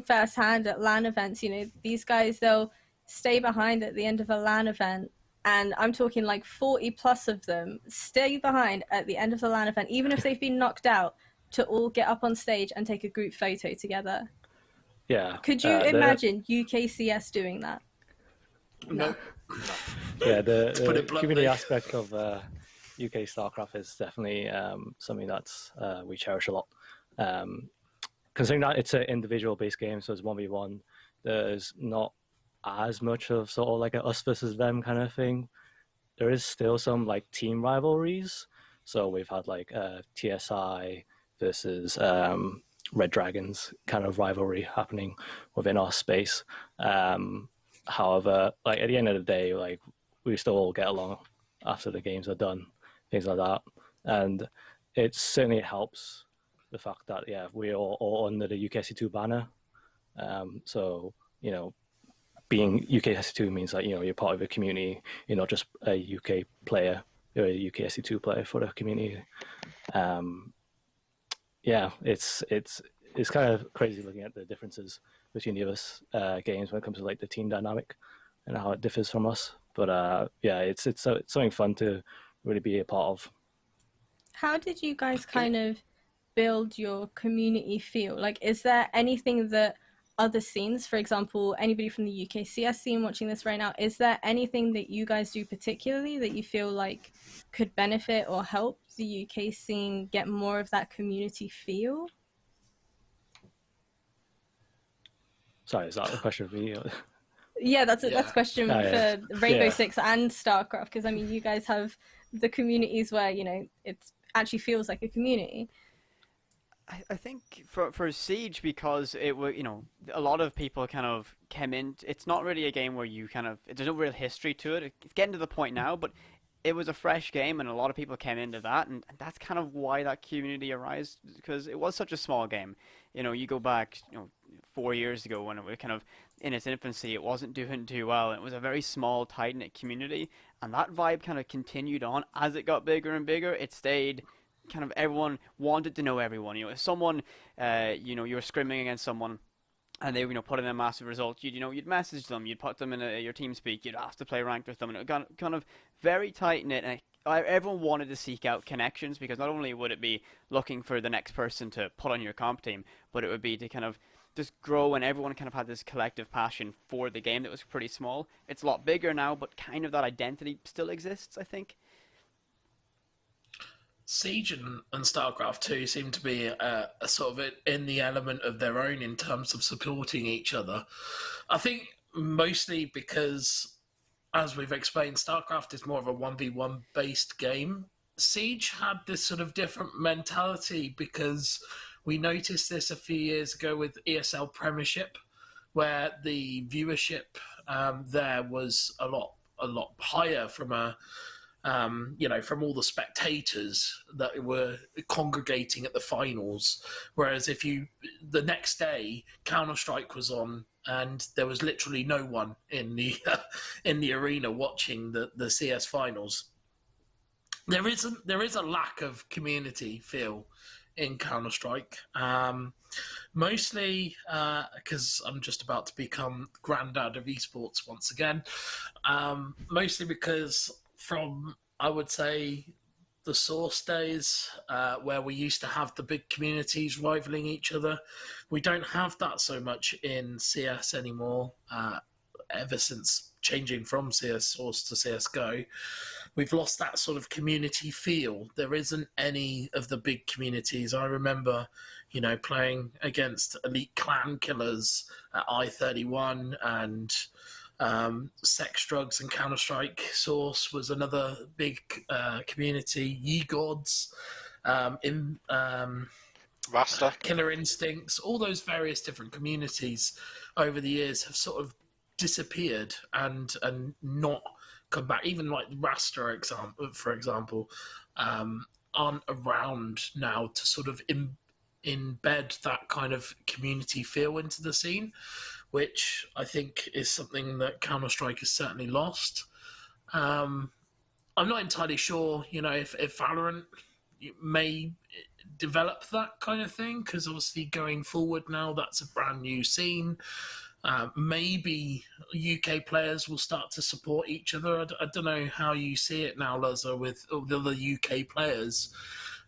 firsthand at LAN events, you know, these guys, they'll stay behind at the end of a LAN event, and I'm talking like 40 plus of them stay behind at the end of the LAN event, even if they've been knocked out, to all get up on stage and take a group photo together. Yeah. Could you imagine UKCS doing that? No. Yeah, put it the community bluntly. aspect of UK StarCraft is definitely something that's we cherish a lot. Considering that it's an individual-based game, so it's 1v1, there's not as much of sort of like a us versus them kind of thing. There is still some like team rivalries. So we've had like TSI versus Red Dragons kind of rivalry happening within our space. However, like at the end of the day, like we still all get along after the games are done, things like that, and it certainly helps the fact that we're all under the UKSC2 banner. So you know, being UKSC2 means that you're part of a community. You're not just a UK player. You're a UKSC2 player for the community. It's kind of crazy looking at the differences between the other games when it comes to like the team dynamic and how it differs from us. But it's something fun to really be a part of. How did you guys kind of build your community feel? Like, is there anything that other scenes, for example, anybody from the UK CS scene watching this right now, is there anything that you guys do particularly that you feel like could benefit or help the UK scene get more of that community feel? Sorry, is that a question for me? Yeah, that's a question for Rainbow Six and StarCraft, because I mean, you guys have the communities where it actually feels like a community. I think for Siege, because it was, a lot of people kind of came in. It's not really a game where there's no real history to it. It's getting to the point now, but it was a fresh game, and a lot of people came into that, and that's kind of why that community arose, because it was such a small game. You go back, 4 years ago when it was kind of in its infancy, it wasn't doing too well. It was a very small, tight-knit community, and that vibe kind of continued on as it got bigger and bigger. It stayed. Kind of everyone wanted to know everyone. If someone, you were scrimming against someone, and they, put in a massive result, you'd message them, you'd put them in your team speak, you'd ask to play ranked with them, and it got kind of very tight knit. And everyone wanted to seek out connections, because not only would it be looking for the next person to put on your comp team, but it would be to kind of just grow, and everyone kind of had this collective passion for the game that was pretty small. It's a lot bigger now, but kind of that identity still exists, I think. Siege and StarCraft 2 seem to be a sort of in the element of their own in terms of supporting each other. I think mostly because, as we've explained, StarCraft is more of a 1v1 based game. Siege had this sort of different mentality, because we noticed this a few years ago with ESL Premiership, where the viewership there was a lot higher from from all the spectators that were congregating at the finals. Whereas the next day, Counter-Strike was on, and there was literally no one in the arena watching the CS finals. There is a lack of community feel in Counter-Strike, mostly because I'm just about to become granddad of esports once again. Mostly because from, I would say, the Source days, where we used to have the big communities rivaling each other, we don't have that so much in CS anymore. Ever since changing from CS Source to CSGO, we've lost that sort of community feel. There isn't any of the big communities. I remember, playing against elite clan killers at I-31, and Sex, Drugs, and Counter-Strike Source was another big community. Ye Gods, Rasta, Killer Instincts, all those various different communities over the years have sort of disappeared and not come back. Even like Rasta, for example, aren't around now to sort of embed that kind of community feel into the scene, which I think is something that Counter-Strike has certainly lost. I'm not entirely sure, if Valorant may develop that kind of thing, because obviously going forward now, that's a brand new scene. Maybe UK players will start to support each other. I don't know how you see it now, Luzuh, with all the other UK players.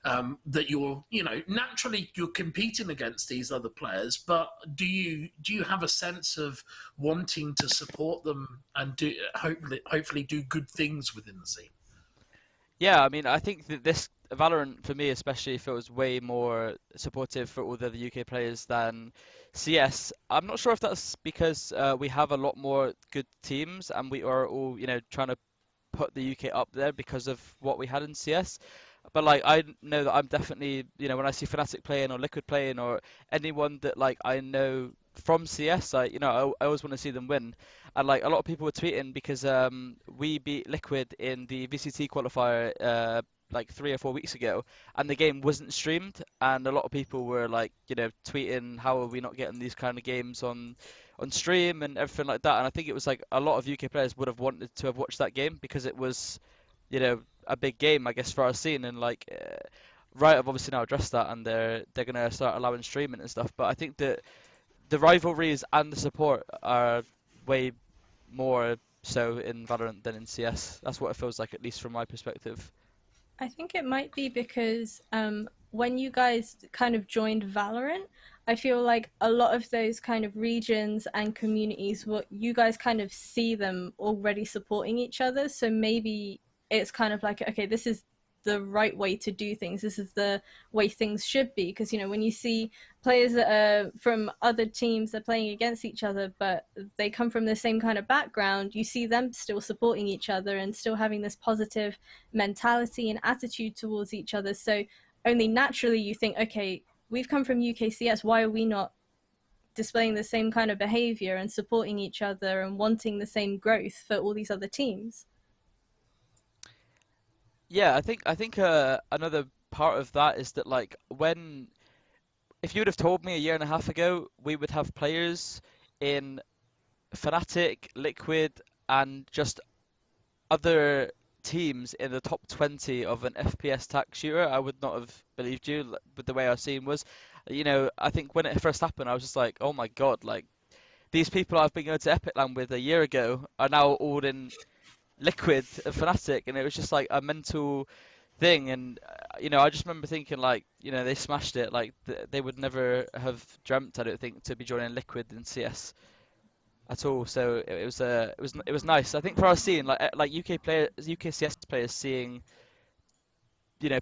That naturally you're competing against these other players, but do you have a sense of wanting to support them and hopefully do good things within the scene? Yeah, I mean, I think that this Valorant for me especially feels way more supportive for all the other UK players than CS. I'm not sure if that's because we have a lot more good teams and we are all, trying to put the UK up there because of what we had in CS. But like I know that I'm definitely, when I see Fnatic playing or Liquid playing or anyone that like I know from CS, I always want to see them win. And like a lot of people were tweeting because we beat Liquid in the VCT qualifier like 3 or 4 weeks ago, and the game wasn't streamed, and a lot of people were like, tweeting how are we not getting these kind of games on stream and everything like that. And I think it was like a lot of UK players would have wanted to have watched that game because it was, a big game, I guess, for our scene. And like, Riot have obviously now addressed that, and they're gonna start allowing streaming and stuff. But I think that the rivalries and the support are way more so in Valorant than in CS. That's what it feels like, at least from my perspective. I think it might be because when you guys kind of joined Valorant, I feel like a lot of those kind of regions and communities, what you guys kind of see them already supporting each other. So maybe it's kind of like, okay, this is the right way to do things. This is the way things should be. Because, when you see players that are from other teams that are playing against each other, but they come from the same kind of background, you see them still supporting each other and still having this positive mentality and attitude towards each other. So only naturally you think, okay, we've come from UKCS, why are we not displaying the same kind of behavior and supporting each other and wanting the same growth for all these other teams? Yeah, I think another part of that is that like if you would have told me a year and a half ago we would have players in Fnatic, Liquid, and just other teams in the top 20 of an FPS tac shooter, I would not have believed you with the way our scene was. I think when it first happened, I was just like, oh my God, like these people I've been going to EPIC.LAN with a year ago are now all in Liquid and Fnatic, and it was just like a mental thing. And I just remember thinking like, they smashed it. Like they would never have dreamt, I don't think, to be joining Liquid in CS at all. So it was nice. I think for our scene, like UK players, UK CS players seeing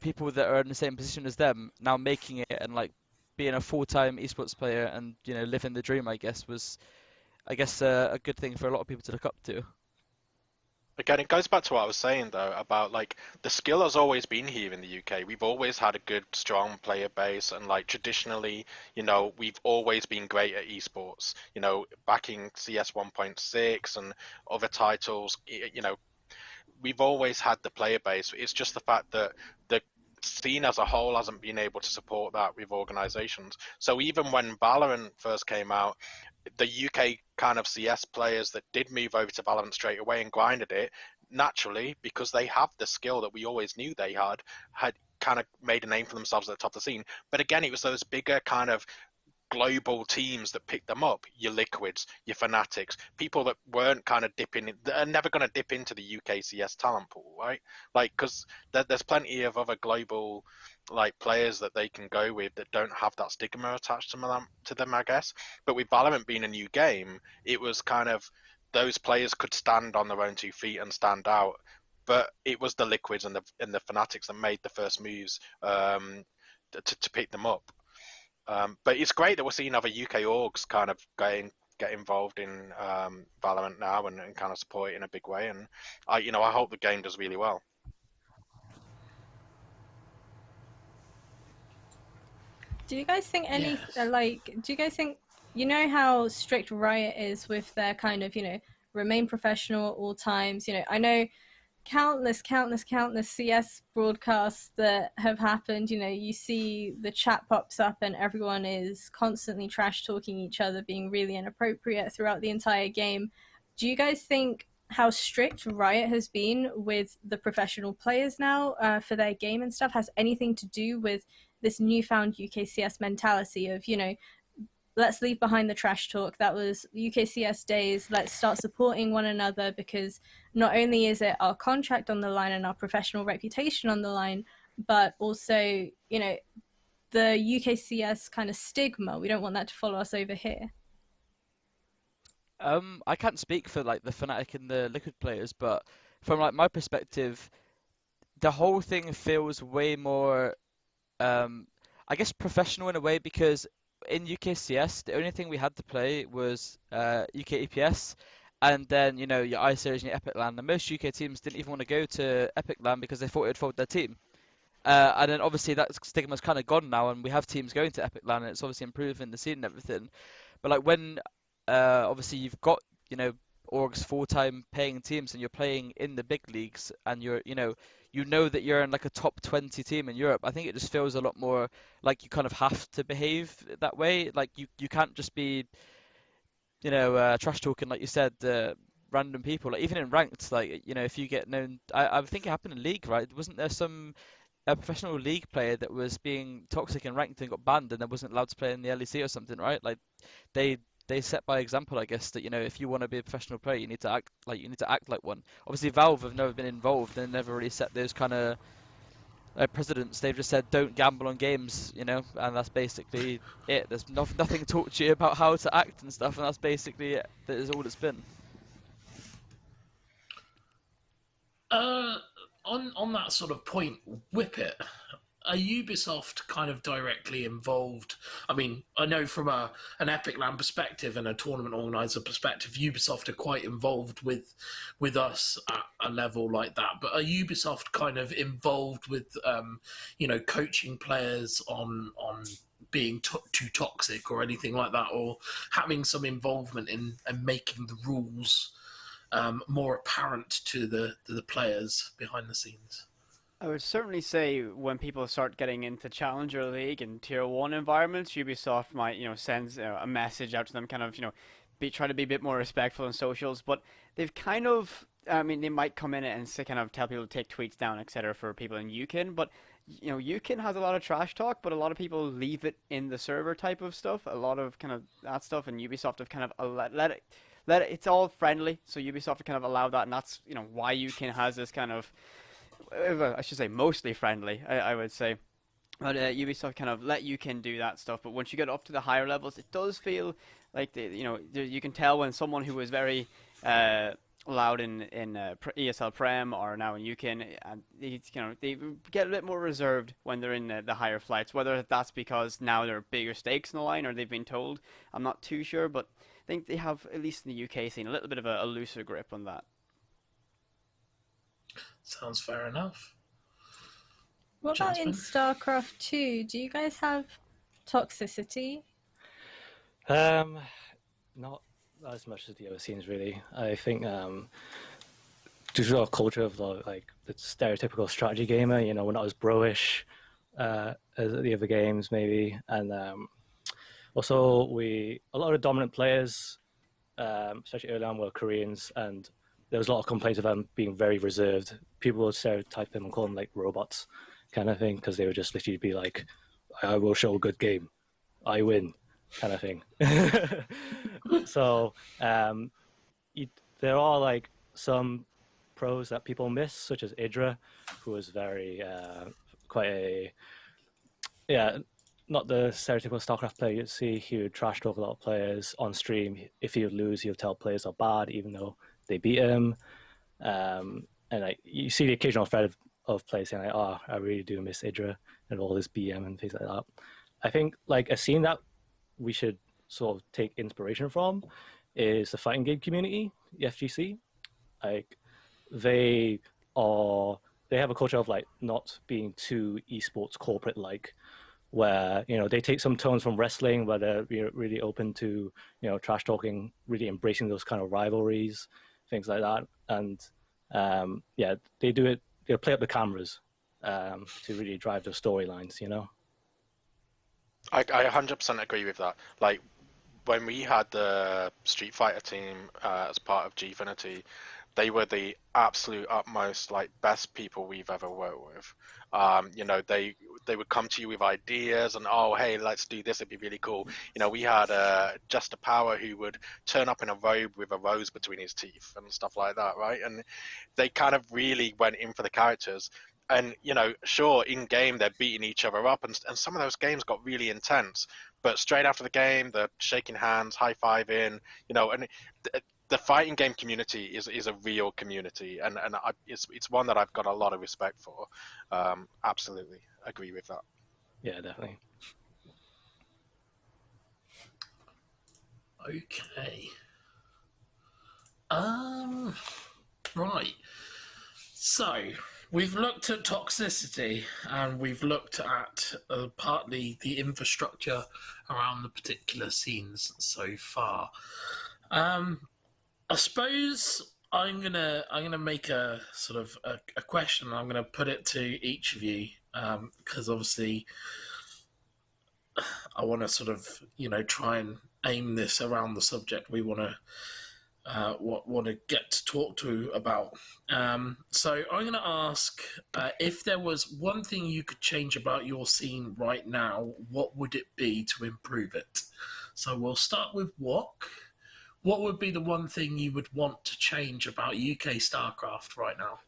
people that are in the same position as them now making it and like being a full-time esports player and living the dream, I guess was a good thing for a lot of people to look up to. Again, it goes back to what I was saying though about like the skill has always been here in the UK. We've always had a good, strong player base, and like traditionally, we've always been great at esports. Back in CS 1.6 and other titles, we've always had the player base. It's just the fact that the scene as a whole hasn't been able to support that with organizations. So even when Valorant first came out, the UK kind of CS players that did move over to Valorant straight away and grinded it, naturally, because they have the skill that we always knew they had kind of made a name for themselves at the top of the scene. But again, it was those bigger kind of global teams that picked them up, your Liquids, your Fnatics, people that weren't kind of that are never going to dip into the UK CS talent pool, right? Like, because there's plenty of other global like players that they can go with that don't have that stigma attached to them, I guess. But with Valorant being a new game, it was kind of those players could stand on their own 2 feet and stand out. But it was the Liquids and the Fnatics that made the first moves to pick them up. But it's great that we're seeing other UK orgs kind of get involved in Valorant now and kind of support it in a big way. And I hope the game does really well. Do you guys think any Yes. do you guys think, how strict Riot is with their kind of, remain professional at all times? I know countless CS broadcasts that have happened. You see the chat pops up and everyone is constantly trash talking each other, being really inappropriate throughout the entire game. Do you guys think how strict Riot has been with the professional players now for their game and stuff has anything to do with this newfound UKCS mentality of, you know, let's leave behind the trash talk. That was UKCS days. Let's start supporting one another, because not only is it our contract on the line and our professional reputation on the line, but also, you know, the UKCS kind of stigma. We don't want that to follow us over here. I can't speak for like the Fnatic and the Liquid players, but from like my perspective, the whole thing feels way more, I guess, professional in a way, because in UKCS, the only thing we had to play was UK EPS, and then you know your iSeries and your EPIC.LAN. And most UK teams didn't even want to go to EPIC.LAN because they thought it would fold their team. And then obviously that stigma's kind of gone now, and we have teams going to EPIC.LAN, and it's obviously improving the scene and everything. But like when obviously you've got, you know, orgs full-time paying teams and you're playing in the big leagues and you're, you know that you're in like a top 20 team in Europe, I think it just feels a lot more like you kind of have to behave that way. Like you can't just be, trash talking, like you said, random people. Like even in ranked, like, you know, if you get known, I think it happened in League, right? Wasn't there some a professional League player that was being toxic and ranked and got banned and then wasn't allowed to play in the LEC or something, right? Like they they set by example, I guess, that, you know, if you want to be a professional player, you need to act like one. Obviously, Valve have never been involved. They never really set those kind of precedents. They've just said don't gamble on games, you know, and that's basically it. There's nothing taught to you about how to act and stuff, and that's basically it. That is all it's been. On that sort of point, Whippet, are Ubisoft kind of directly involved? I mean, I know from an EPIC.LAN perspective and a tournament organizer perspective, Ubisoft are quite involved with us at a level like that. But are Ubisoft kind of involved with, coaching players on being too toxic or anything like that, or having some involvement in making the rules more apparent to the players behind the scenes? I would certainly say when people start getting into Challenger League and Tier 1 environments, Ubisoft might, send a message out to them, kind of, try to be a bit more respectful in socials. But they've kind of, they might come in and say, kind of tell people to take tweets down, etc. for people in UKIN. But, UKIN has a lot of trash talk, but a lot of people leave it in the server type of stuff. A lot of kind of that stuff, and Ubisoft have kind of let it. It's all friendly, so Ubisoft have kind of allowed that, and that's why UKIN has this kind of, I should say, mostly friendly, I would say. But Ubisoft kind of let UKIN do that stuff, but once you get up to the higher levels, it does feel like you can tell when someone who was very loud in ESL Prem or now in UKIN, and they get a bit more reserved when they're in the higher flights. Whether that's because now there are bigger stakes in the line or they've been told, I'm not too sure, but I think they have, at least in the UK scene, a little bit of a looser grip on that. Sounds fair enough. What about in StarCraft 2? Do you guys have toxicity? Not as much as the other scenes, really. I think due to our culture of the stereotypical strategy gamer, we're not as bro-ish as the other games, maybe. And also, a lot of dominant players, especially early on, were Koreans, and there was a lot of complaints of them being very reserved. People would stereotype them and call them like robots, kind of thing, because they would just literally be like, "I will show a good game, I win," kind of thing. So there are like some pros that people miss, such as Idra, who was very not the stereotypical StarCraft player you'd see. He would trash talk a lot of players on stream. If he would lose, he would tell players are bad, even though they beat him. And you see the occasional thread of players saying, "Oh, I really do miss Idra," and all this BM and things like that. I think a scene that we should sort of take inspiration from is the fighting game community, the FGC. They have a culture of not being too esports corporate where they take some tones from wrestling, where they're really open to trash talking, really embracing those kind of rivalries, things like that. And they do it. They'll play up the cameras to really drive the storylines. I 100% agree with that. Like when we had the Street Fighter team as part of Gfinity, they were the absolute utmost like best people we've ever worked with. You know, they would come to you with ideas and, oh, hey, let's do this, it'd be really cool. You know, we had Just a Power who would turn up in a robe with a rose between his teeth and stuff like that, right? And they kind of really went in for the characters. And, you know, sure, in game they're beating each other up, and some of those games got really intense. But straight after the game, they're shaking hands, high-fiving, you know, and the fighting game community is a real community, and it's one that I've got a lot of respect for. Absolutely agree with that. Yeah, definitely. Okay. Right. So we've looked at toxicity, and we've looked at partly the infrastructure around the particular scenes so far. I suppose I'm gonna make a sort of a question. I'm gonna put it to each of you, because obviously I want to sort of, you know, try and aim this around the subject we want to get to talk to about. So I'm going to ask, if there was one thing you could change about your scene right now, what would it be to improve it? So we'll start with Wok. What would be the one thing you would want to change about UK StarCraft right now?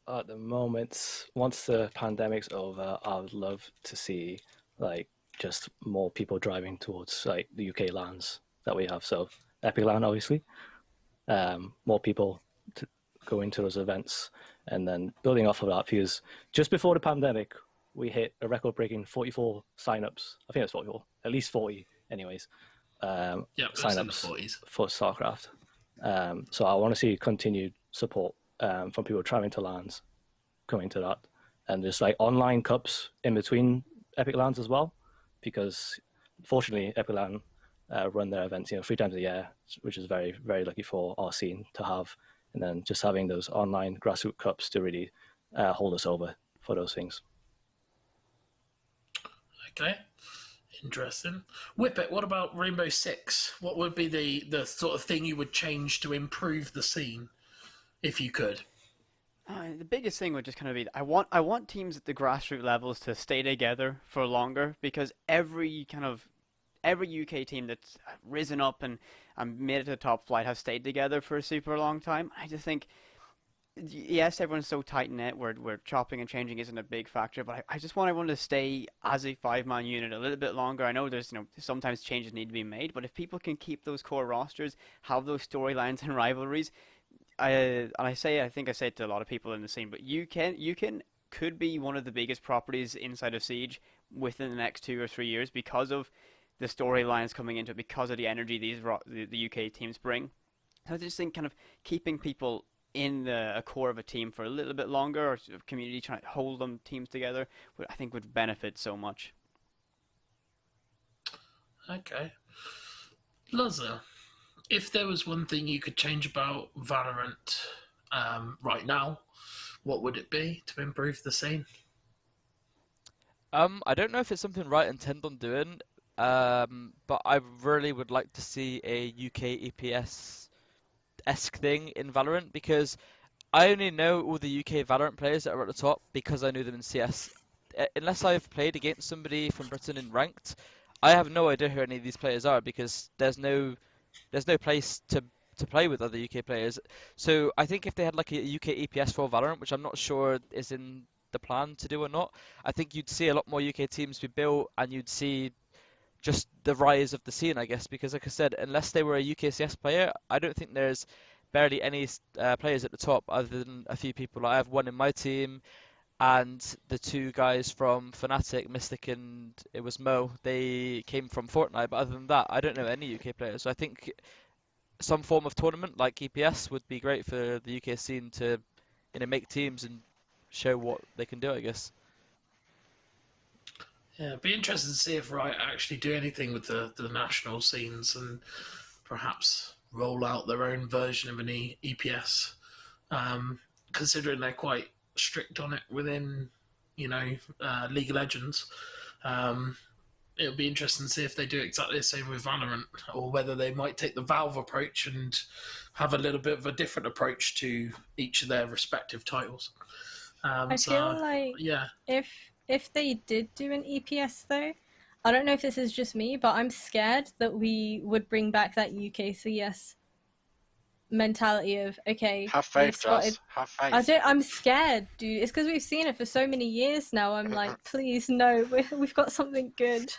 At the moment, once the pandemic's over, I would love to see like just more people driving towards like the UK LANs that we have. So EPIC.LAN, obviously, more people to go into those events, and then building off of that. Because just before the pandemic, we hit a record-breaking 44 signups. I think it's 44, at least 40, anyways. Signups for StarCraft. So I want to see continued support from people traveling to LANs, coming to that, and there's like online cups in between Epic LANs as well, because fortunately EPIC.LAN run their events 3 times a year, which is very, very lucky for our scene to have, and then just having those online grassroots cups to really hold us over for those things. Okay. Interesting. Whippet, what about Rainbow Six? What would be the sort of thing you would change to improve the scene, if you could? The biggest thing would just kind of be I want teams at the grassroots levels to stay together for longer, because every UK team that's risen up and made it to the top flight has stayed together for a super long time. I just think, yes, everyone's so tight knit where chopping and changing isn't a big factor, but I just want everyone to stay as a 5-man unit a little bit longer. I know there's sometimes changes need to be made, but if people can keep those core rosters, have those storylines and rivalries, I think I say it to a lot of people in the scene, but you could be one of the biggest properties inside of Siege within the next 2 or 3 years, because of the storylines coming into it, because of the energy the UK teams bring. So I just think kind of keeping people in a core of a team for a little bit longer, or sort of community trying to hold them teams together, I think would benefit so much. Okay. Luzuh, if there was one thing you could change about Valorant right now, what would it be to improve the scene? I don't know if it's something Riot intend on doing, but I really would like to see a UK EPS-esque thing in Valorant, because I only know all the UK Valorant players that are at the top because I knew them in CS. Unless I've played against somebody from Britain in ranked, I have no idea who any of these players are, because there's no place to play with other UK players. So I think if they had like a UK EPS for Valorant, which I'm not sure is in the plan to do or not, I think you'd see a lot more UK teams be built, and you'd see just the rise of the scene, I guess, because like I said, unless they were a UKCS player, I don't think there's barely any players at the top other than a few people. I have one in my team, and the 2 guys from Fnatic, Mystic and it was Mo, they came from Fortnite, but other than that, I don't know any UK players. So I think some form of tournament like EPS would be great for the UK scene to, make teams and show what they can do, I guess. Yeah, it'd be interesting to see if Riot actually do anything with the national scenes, and perhaps roll out their own version of an EPS, considering they're quite strict on it within, League of Legends. it'll be interesting to see if they do exactly the same with Valorant, or whether they might take the Valve approach and have a little bit of a different approach to each of their respective titles. I feel like if they did do an EPS though, I don't know if this is just me, but I'm scared that we would bring back that UKCS mentality of, okay, Have faith, Jazz. Have faith. I'm scared, dude. It's because we've seen it for so many years now. I'm like, please, no, we've got something good.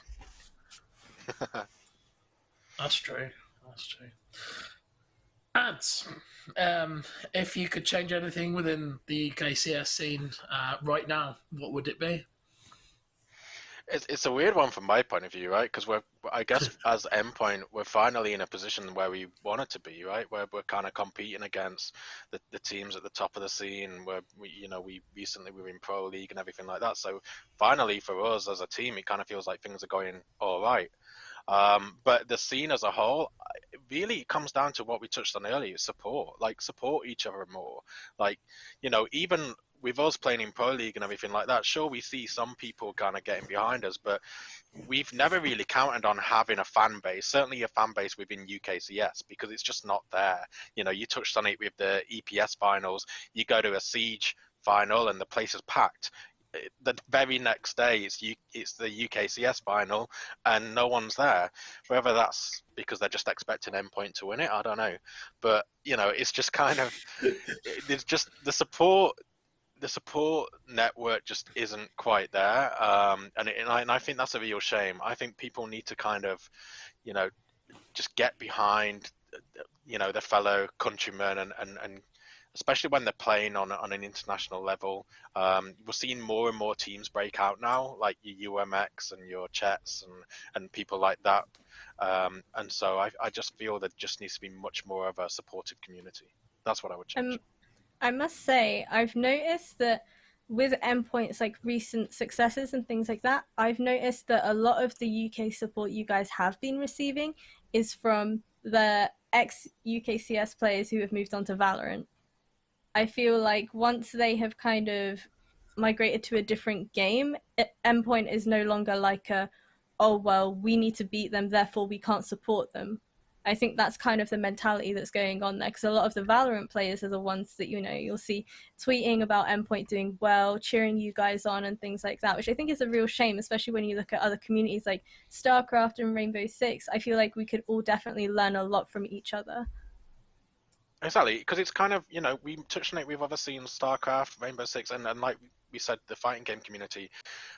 That's true. Ads. If you could change anything within the UKCS scene right now, what would it be? It's a weird one from my point of view, right? Because I guess as Endpoint, we're finally in a position where we wanted to be, right? Where we're kind of competing against the teams at the top of the scene. Where we recently were in Pro League and everything like that. So finally, for us as a team, it kind of feels like things are going all right. But the scene as a whole, it really comes down to what we touched on earlier: support. Like, support each other more. Like, even with us playing in Pro League and everything like that, sure, we see some people kind of getting behind us, but we've never really counted on having a fan base, certainly a fan base within UKCS, because it's just not there. You touched on it with the EPS finals. You go to a Siege final and the place is packed. The very next day, it's the UKCS final, and no one's there. Whether that's because they're just expecting Endpoint to win it, I don't know. But it's just kind of, it's just the support network just isn't quite there, and I think that's a real shame. I think people need to kind of, just get behind, their fellow countrymen, and especially when they're playing on an international level. We're seeing more and more teams break out now, like your UMX and your Chets and people like that. And so I just feel there just needs to be much more of a supportive community. That's what I would change. I must say, I've noticed that with Endpoint's like recent successes and things like that, I've noticed that a lot of the UK support you guys have been receiving is from the ex-UKCS players who have moved on to Valorant. I feel like once they have kind of migrated to a different game, Endpoint is no longer like oh, well, we need to beat them, therefore we can't support them. I think that's kind of the mentality that's going on there, because a lot of the Valorant players are the ones that, you'll see tweeting about Endpoint doing well, cheering you guys on and things like that, which I think is a real shame, especially when you look at other communities like StarCraft and Rainbow Six. I feel like we could all definitely learn a lot from each other. Exactly, because it's kind of, we touched on it with other scenes, StarCraft, Rainbow Six, and like we said, the fighting game community.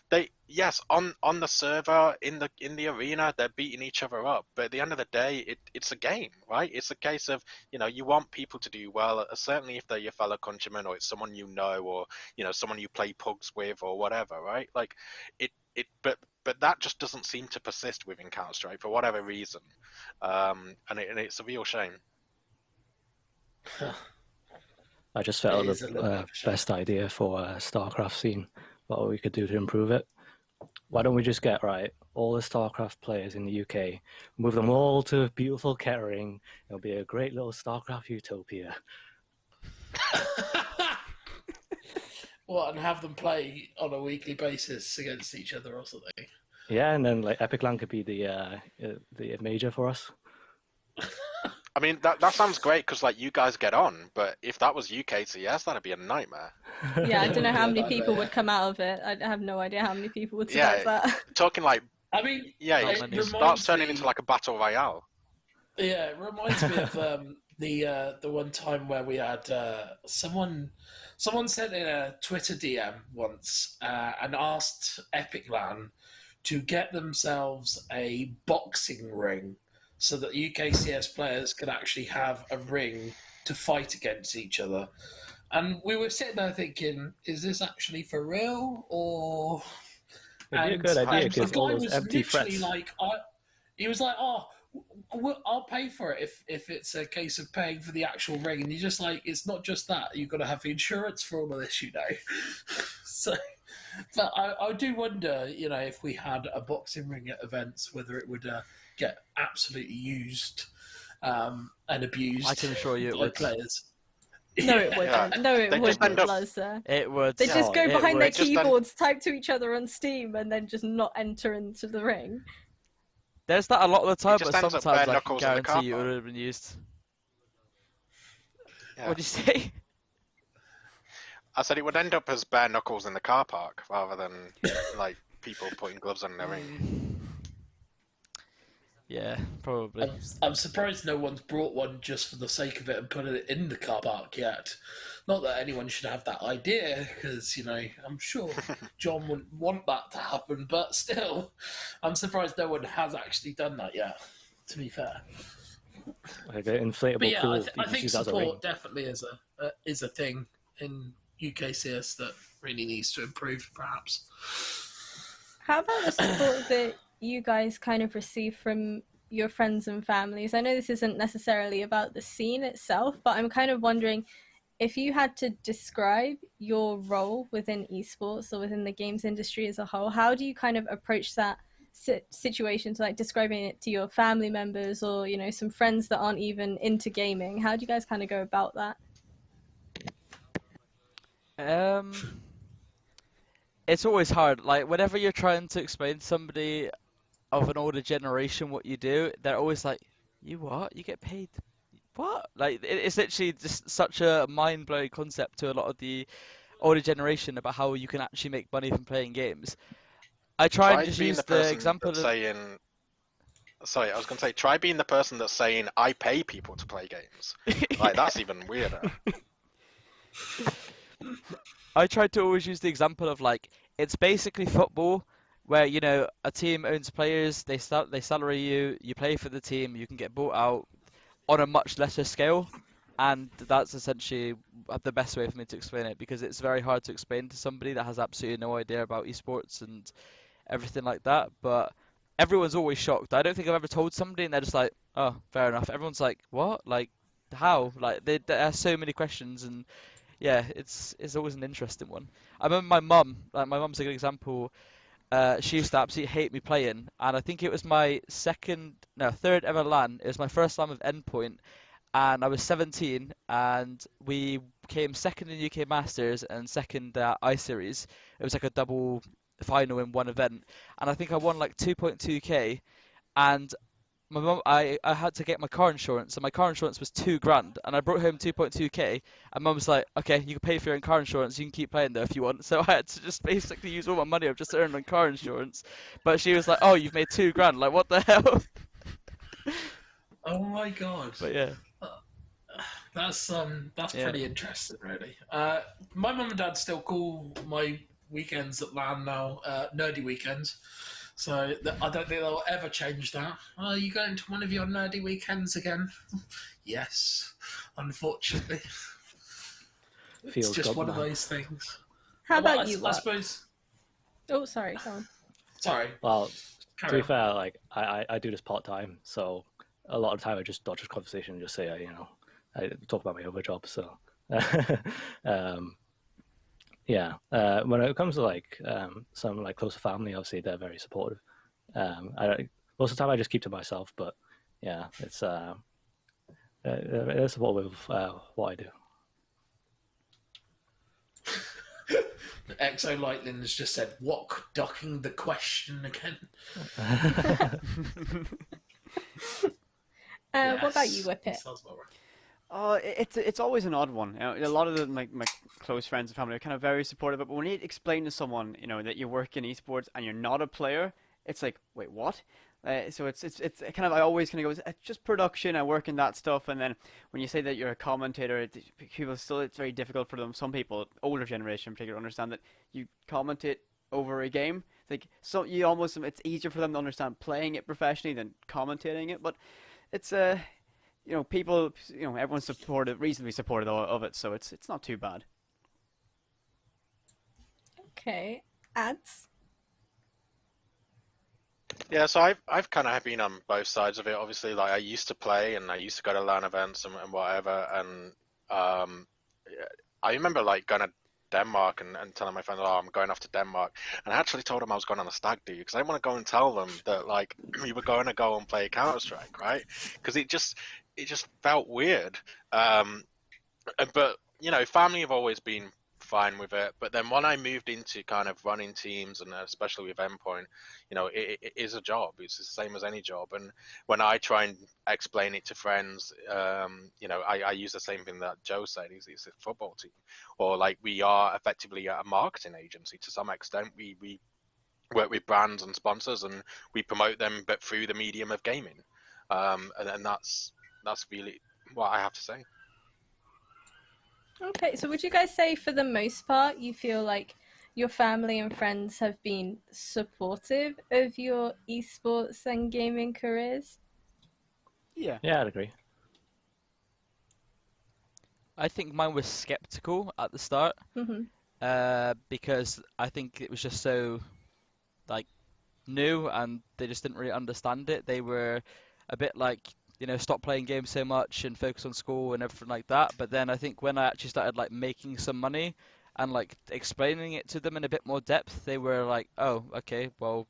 They, yes, on the server, in the arena, they're beating each other up. But at the end of the day, it's a game, right? It's a case of, you want people to do well, certainly if they're your fellow countrymen, or it's someone or, someone you play pugs with or whatever, right? Like, but that just doesn't seem to persist within Counter-Strike for whatever reason. And it's a real shame. I just felt the best idea for a StarCraft scene, what we could do to improve it. Why don't we just get all the StarCraft players in the UK, move them all to beautiful Kettering? It'll be a great little StarCraft utopia. What, and have them play on a weekly basis against each other or something? Yeah, and then EPIC.LAN could be the major for us. I mean, that sounds great because you guys get on, but if that was UKCS, that'd be a nightmare. Yeah, I don't know how many people would come out of it. I have no idea how many people would survive that. Talking it starts turning into a battle royale. Yeah, it reminds me of the one time where we had someone sent in a Twitter DM once and asked EPIC.LAN to get themselves a boxing ring, so that UKCS players could actually have a ring to fight against each other. And we were sitting there thinking, is this actually for real? Or... It'd be a good idea, because all those empty threats... he was like, oh, I'll pay for it if it's a case of paying for the actual ring. And you're just like, it's not just that. You've got to have the insurance for all of this, So... But I do wonder, if we had a boxing ring at events, whether it would get absolutely used and abused. I can assure you it by would. Players. No, it Yeah. wouldn't. No, it They just wouldn't, end up- Lazar. It would. They just go it behind would. their Just keyboards, type to each other on Steam, and then just not enter into the ring. There's that a lot of the time, just but ends up sometimes bare I can knuckles in the car guarantee you it park. would have been used. Yeah. What'd you say? I said it would end up as bare knuckles in the car park rather than like people putting gloves on their ring. Yeah, probably. I'm surprised no one's brought one just for the sake of it and put it in the car park yet. Not that anyone should have that idea, because, I'm sure John wouldn't want that to happen, but still, I'm surprised no one has actually done that yet, to be fair. Like an inflatable But yeah, pool. I think use as a ring. support definitely is a thing in UKCS that really needs to improve, perhaps. How about the support that you guys kind of receive from your friends and families? I know this isn't necessarily about the scene itself, but I'm kind of wondering if you had to describe your role within esports or within the games industry as a whole, how do you kind of approach that situation, to like describing it to your family members or, some friends that aren't even into gaming? How do you guys kind of go about that? It's always hard. Like, whenever you're trying to explain to somebody of an older generation what you do, they're always like, "You what? You get paid? What?" Like, it's literally just such a mind-blowing concept to a lot of the older generation about how you can actually make money from playing games. I try and just being use the the person example that's of... saying. Sorry, I was going to say, try being the person that's saying, I pay people to play games. Like, that's even weirder. I tried to always use the example of, like, it's basically football where, a team owns players, they salary you, you play for the team, you can get bought out on a much lesser scale. And that's essentially the best way for me to explain it, because it's very hard to explain to somebody that has absolutely no idea about esports and everything like that. But everyone's always shocked. I don't think I've ever told somebody and they're just like, "Oh, fair enough." Everyone's like, "What? Like, how?" Like, they ask so many questions, and yeah, it's always an interesting one. I remember my mum. Like, my mum's a good example. She used to absolutely hate me playing, and I think it was my third ever LAN. It was my first LAN with Endpoint, and I was 17, and we came second in UK Masters and second at iSeries. It was like a double final in one event, and I think I won like 2.2k. And my mum, I had to get my car insurance, and my car insurance was £2,000, and I brought home 2.2k. And mum was like, "Okay, you can pay for your own car insurance. You can keep playing though if you want." So I had to just basically use all my money I've just earned on car insurance. But she was like, "Oh, you've made £2,000. Like, what the hell?" Oh my god. But yeah. That's Yeah. pretty interesting, really. My mum and dad still call my weekends at LAN now nerdy weekends, so I don't think they'll ever change that. Are you going to one of your nerdy weekends again? Yes, unfortunately. It's just one of those things. How Well, about you, I Lot? suppose. Oh, sorry, go on. Sorry. Well, to Carry be fair, like I do this part time, so a lot of the time I just dodge this conversation and just say, I talk about my other job. So, yeah. When it comes to like some like closer family, obviously they're very supportive. Most of the time I just keep to myself, but yeah, it's they're supportive with what I do. Exo Lightning has just said, "What? Ducking the question again?" What about you, Whippet? Sounds about right. It's always an odd one. A lot of my close friends and family are kind of very supportive of it, but when you explain to someone, that you work in esports and you're not a player, it's like, wait, what? So it's kind of, I always kind of go, it's just production, I work in that stuff, and then when you say that you're a commentator, people still, it's very difficult for them. Some people, older generation in particular, understand that you commentate over a game. It's like, so it's easier for them to understand playing it professionally than commentating it, but it's people, everyone's reasonably supportive of it, so it's not too bad. Okay, ads. Yeah, so I've kind of been on both sides of it. Obviously, like I used to play and I used to go to LAN events and whatever. And I remember like going to Denmark and telling my friends, "Oh, I'm going off to Denmark." And I actually told them I was going on a stag do because I didn't want to go and tell them that like we were going to go and play Counter-Strike, right? Because it just felt weird. But family have always been fine with it. But then when I moved into kind of running teams, and especially with Endpoint, it is a job. It's the same as any job. And when I try and explain it to friends, I use the same thing that Joe said. It's a football team, or like we are effectively a marketing agency to some extent. We work with brands and sponsors, and we promote them, but through the medium of gaming. And that's really what I have to say. Okay, so would you guys say for the most part you feel like your family and friends have been supportive of your esports and gaming careers? Yeah. Yeah, I'd agree. I think mine was skeptical at the start, because I think it was just so like new and they just didn't really understand it. They were a bit like, stop playing games so much and focus on school and everything like that. But then I think when I actually started like making some money and like explaining it to them in a bit more depth, they were like, oh, okay, well,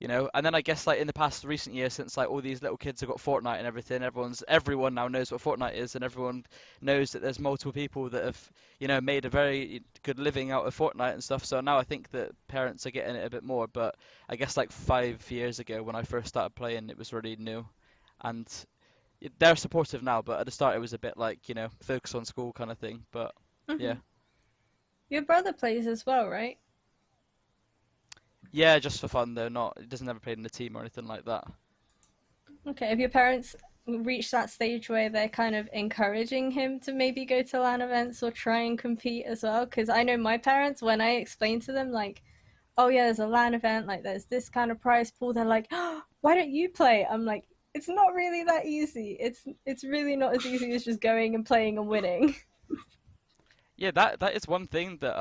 and then I guess like in the past recent years, since like all these little kids have got Fortnite and everything, everyone now knows what Fortnite is, and everyone knows that there's multiple people that have made a very good living out of Fortnite and stuff. So now I think that parents are getting it a bit more. But I guess like 5 years ago when I first started playing, it was really new, and they're supportive now. But at the start, it was a bit like focus on school kind of thing. But yeah. Your brother plays as well, right? Yeah, just for fun though. He doesn't ever play in the team or anything like that. Okay, have your parents reached that stage where they're kind of encouraging him to maybe go to LAN events or try and compete as well? Because I know my parents, when I explain to them like, oh yeah, there's a LAN event, like there's this kind of prize pool, they're like, oh, why don't you play? I'm like, it's not really that easy. It's really not as easy as just going and playing and winning. Yeah, that is one thing that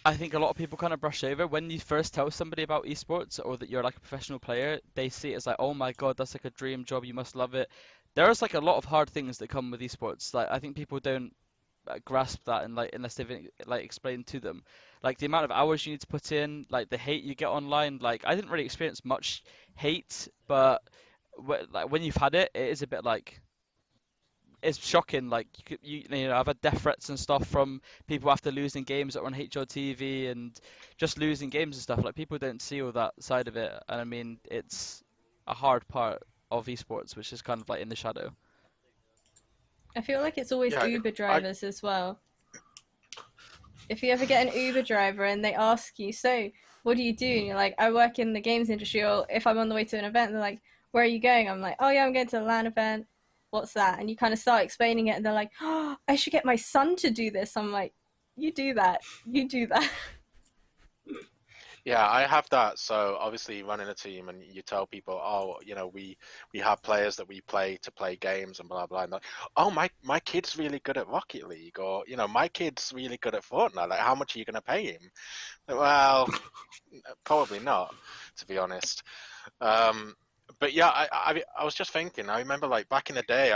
I think a lot of people kind of brush over when you first tell somebody about esports or that you're like a professional player. They see it as like, oh my God, that's like a dream job. You must love it. There's like a lot of hard things that come with esports. Like I think people don't grasp that and like unless they've like explained to them, like the amount of hours you need to put in, like the hate you get online. Like I didn't really experience much hate, but like when you've had it, it is a bit like it's shocking. Like I've had death threats and stuff from people after losing games that were on HOTV and just losing games and stuff. Like people don't see all that side of it, and I mean it's a hard part of esports, which is kind of like in the shadow. I feel like it's always Yeah, Uber drivers as well. If you ever get an Uber driver and they ask you, so what do you do? And you're like, I work in the games industry, or if I'm on the way to an event, they're like, where are you going? I'm like, oh yeah, I'm going to a LAN event. What's that? And you kind of start explaining it, and they're like, oh, I should get my son to do this. I'm like, you do that. You do that. Yeah, I have that. So obviously running a team and you tell people, oh, we have players that we play to play games and blah blah. And like, oh, my kid's really good at Rocket League, or my kid's really good at Fortnite. Like, how much are you going to pay him? Well, probably not, to be honest. But yeah, I was just thinking. I remember like back in the day,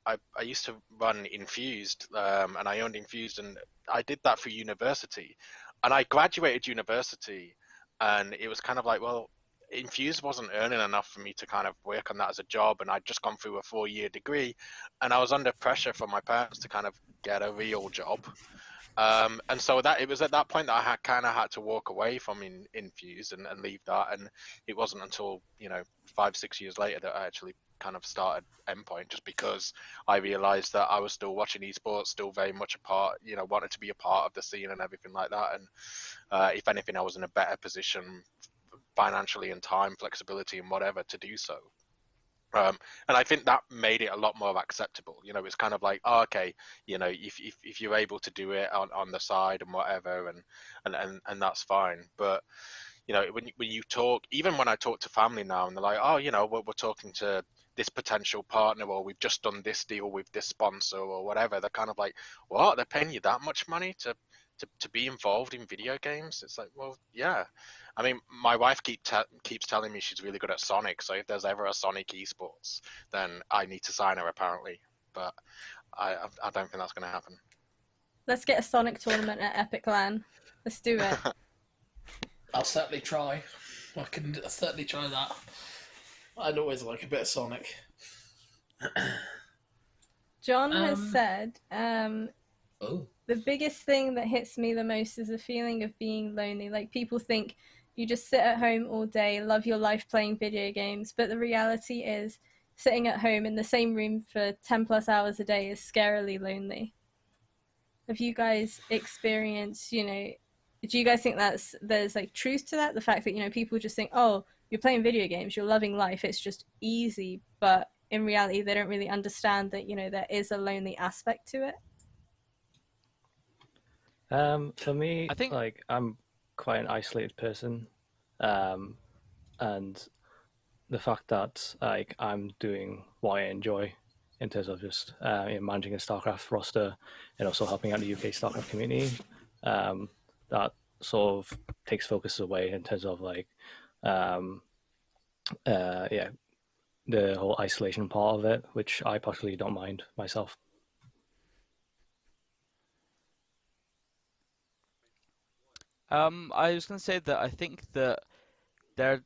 I used to run Infused, and I owned Infused, and I did that for university, and I graduated university. And it was kind of like, well, Infused wasn't earning enough for me to kind of work on that as a job. And I'd just gone through a 4-year degree. And I was under pressure from my parents to kind of get a real job. And so it was at that point that I kind of had to walk away from Infused and leave that. And it wasn't until, 5-6 years later that I actually kind of started Endpoint, just because I realized that I was still watching esports, still very much a part, wanted to be a part of the scene and everything like that. And if anything, I was in a better position financially and time flexibility and whatever to do so. And I think that made it a lot more acceptable. It's kind of like, oh, okay, if you're able to do it on the side and whatever, and that's fine. But when you talk, even when I talk to family now, and they're like, oh, we're talking to this potential partner, or we've just done this deal with this sponsor or whatever, they're kind of like, what? They're paying you that much money to be involved in video games? It's like, well, yeah. I mean, my wife keeps telling me she's really good at Sonic, so if there's ever a Sonic esports, then I need to sign her apparently. But I don't think that's going to happen. Let's get a Sonic tournament at EPIC.LAN. Let's do it. I'll certainly try. I can certainly try that. I'd always like a bit of Sonic. John has Um, said, Oh, the biggest thing that hits me the most is the feeling of being lonely. Like, people think you just sit at home all day, love your life playing video games, but the reality is sitting at home in the same room for 10 plus hours a day is scarily lonely. Have you guys experienced, do you guys think there's like truth to that? The fact that, people just think, oh, you're playing video games, you're loving life, it's just easy, but in reality they don't really understand that, there is a lonely aspect to it. For me, I think like, I'm quite an isolated person, and the fact that like I'm doing what I enjoy in terms of just managing a StarCraft roster and also helping out the UK StarCraft community, that sort of takes focus away in terms of like, yeah, the whole isolation part of it, which I particularly don't mind myself. I was going to say that I think that there,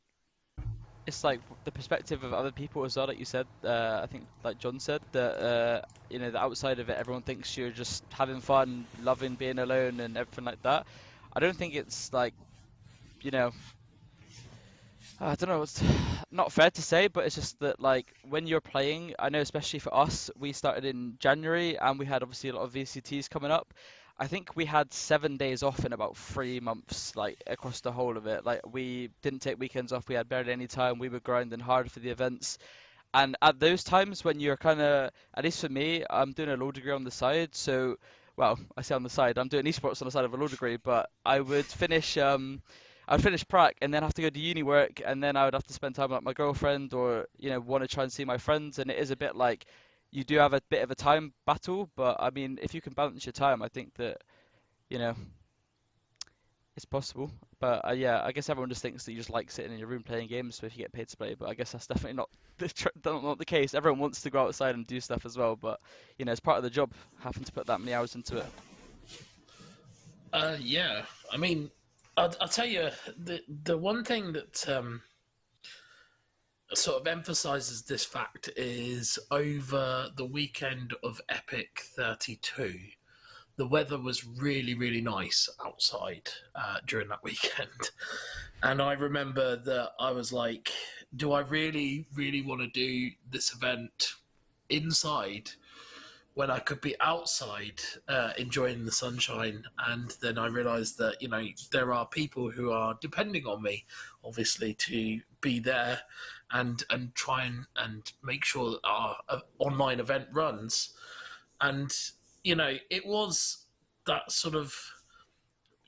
it's like the perspective of other people as well. Like you said, I think like John said that the outside of it, everyone thinks you're just having fun, loving being alone, and everything like that. I don't think it's like, you know, I don't know, it's not fair to say, but it's just that like when you're playing, I know especially for us, we started in January and we had obviously a lot of VCTs coming up. I think we had 7 days off in about 3 months, like across the whole of it. Like we didn't take weekends off, we had barely any time, we were grinding hard for the events. And at those times when you're kind of, at least for me, I'm doing a law degree on the side, so, well, I say on the side, I'm doing esports on the side of a law degree, but I'd finish prac and then have to go to uni work, and then I would have to spend time with my girlfriend or, want to try and see my friends, and it is a bit like you do have a bit of a time battle, but I mean, if you can balance your time, I think that, you know, it's possible. But yeah, I guess everyone just thinks that you just like sitting in your room playing games, so if you get paid to play, but I guess that's definitely not not the case. Everyone wants to go outside and do stuff as well, but, it's part of the job, having to put that many hours into it. yeah. I mean, I'll tell you, the one thing that sort of emphasizes this fact is over the weekend of Epic 32, the weather was really, really nice outside during that weekend. And I remember that I was like, do I really, really want to do this event inside when I could be outside enjoying the sunshine? And then I realized that, there are people who are depending on me, obviously, to be there and try and make sure that our online event runs. And, it was that sort of,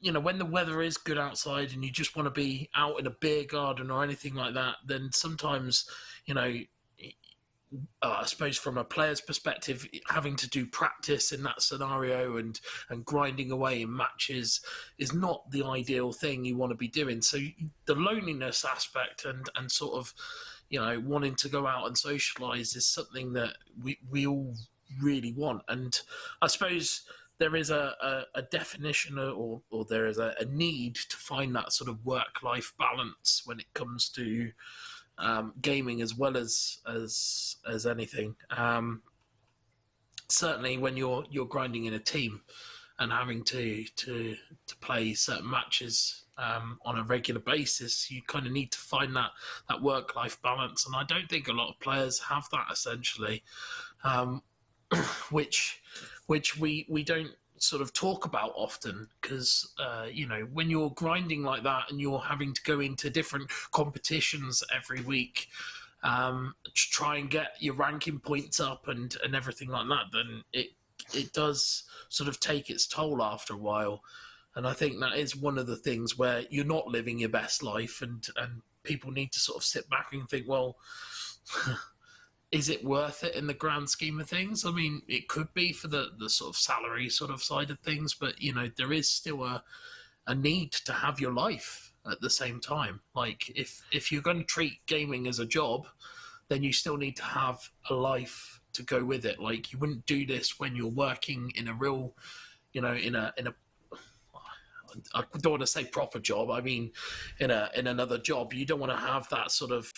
when the weather is good outside and you just want to be out in a beer garden or anything like that, then sometimes, I suppose from a player's perspective, having to do practice in that scenario and grinding away in matches is not the ideal thing you want to be doing. So the loneliness aspect and sort of, wanting to go out and socialise is something that we all really want. And I suppose there is a definition or there is a need to find that sort of work-life balance when it comes to gaming as well as anything. Certainly, when you're grinding in a team and having to play certain matches on a regular basis, you kind of need to find that work-life balance. And I don't think a lot of players have that essentially, which we don't sort of talk about often because when you're grinding like that and you're having to go into different competitions every week to try and get your ranking points up and everything like that, then it does sort of take its toll after a while. And I think that is one of the things where you're not living your best life, and people need to sort of sit back and think, well, is it worth it in the grand scheme of things? I mean, it could be for the sort of salary sort of side of things, but, there is still a need to have your life at the same time. Like, if you're going to treat gaming as a job, then you still need to have a life to go with it. Like, you wouldn't do this when you're working in a real, in a I don't want to say proper job. I mean, in another job, you don't want to have that sort of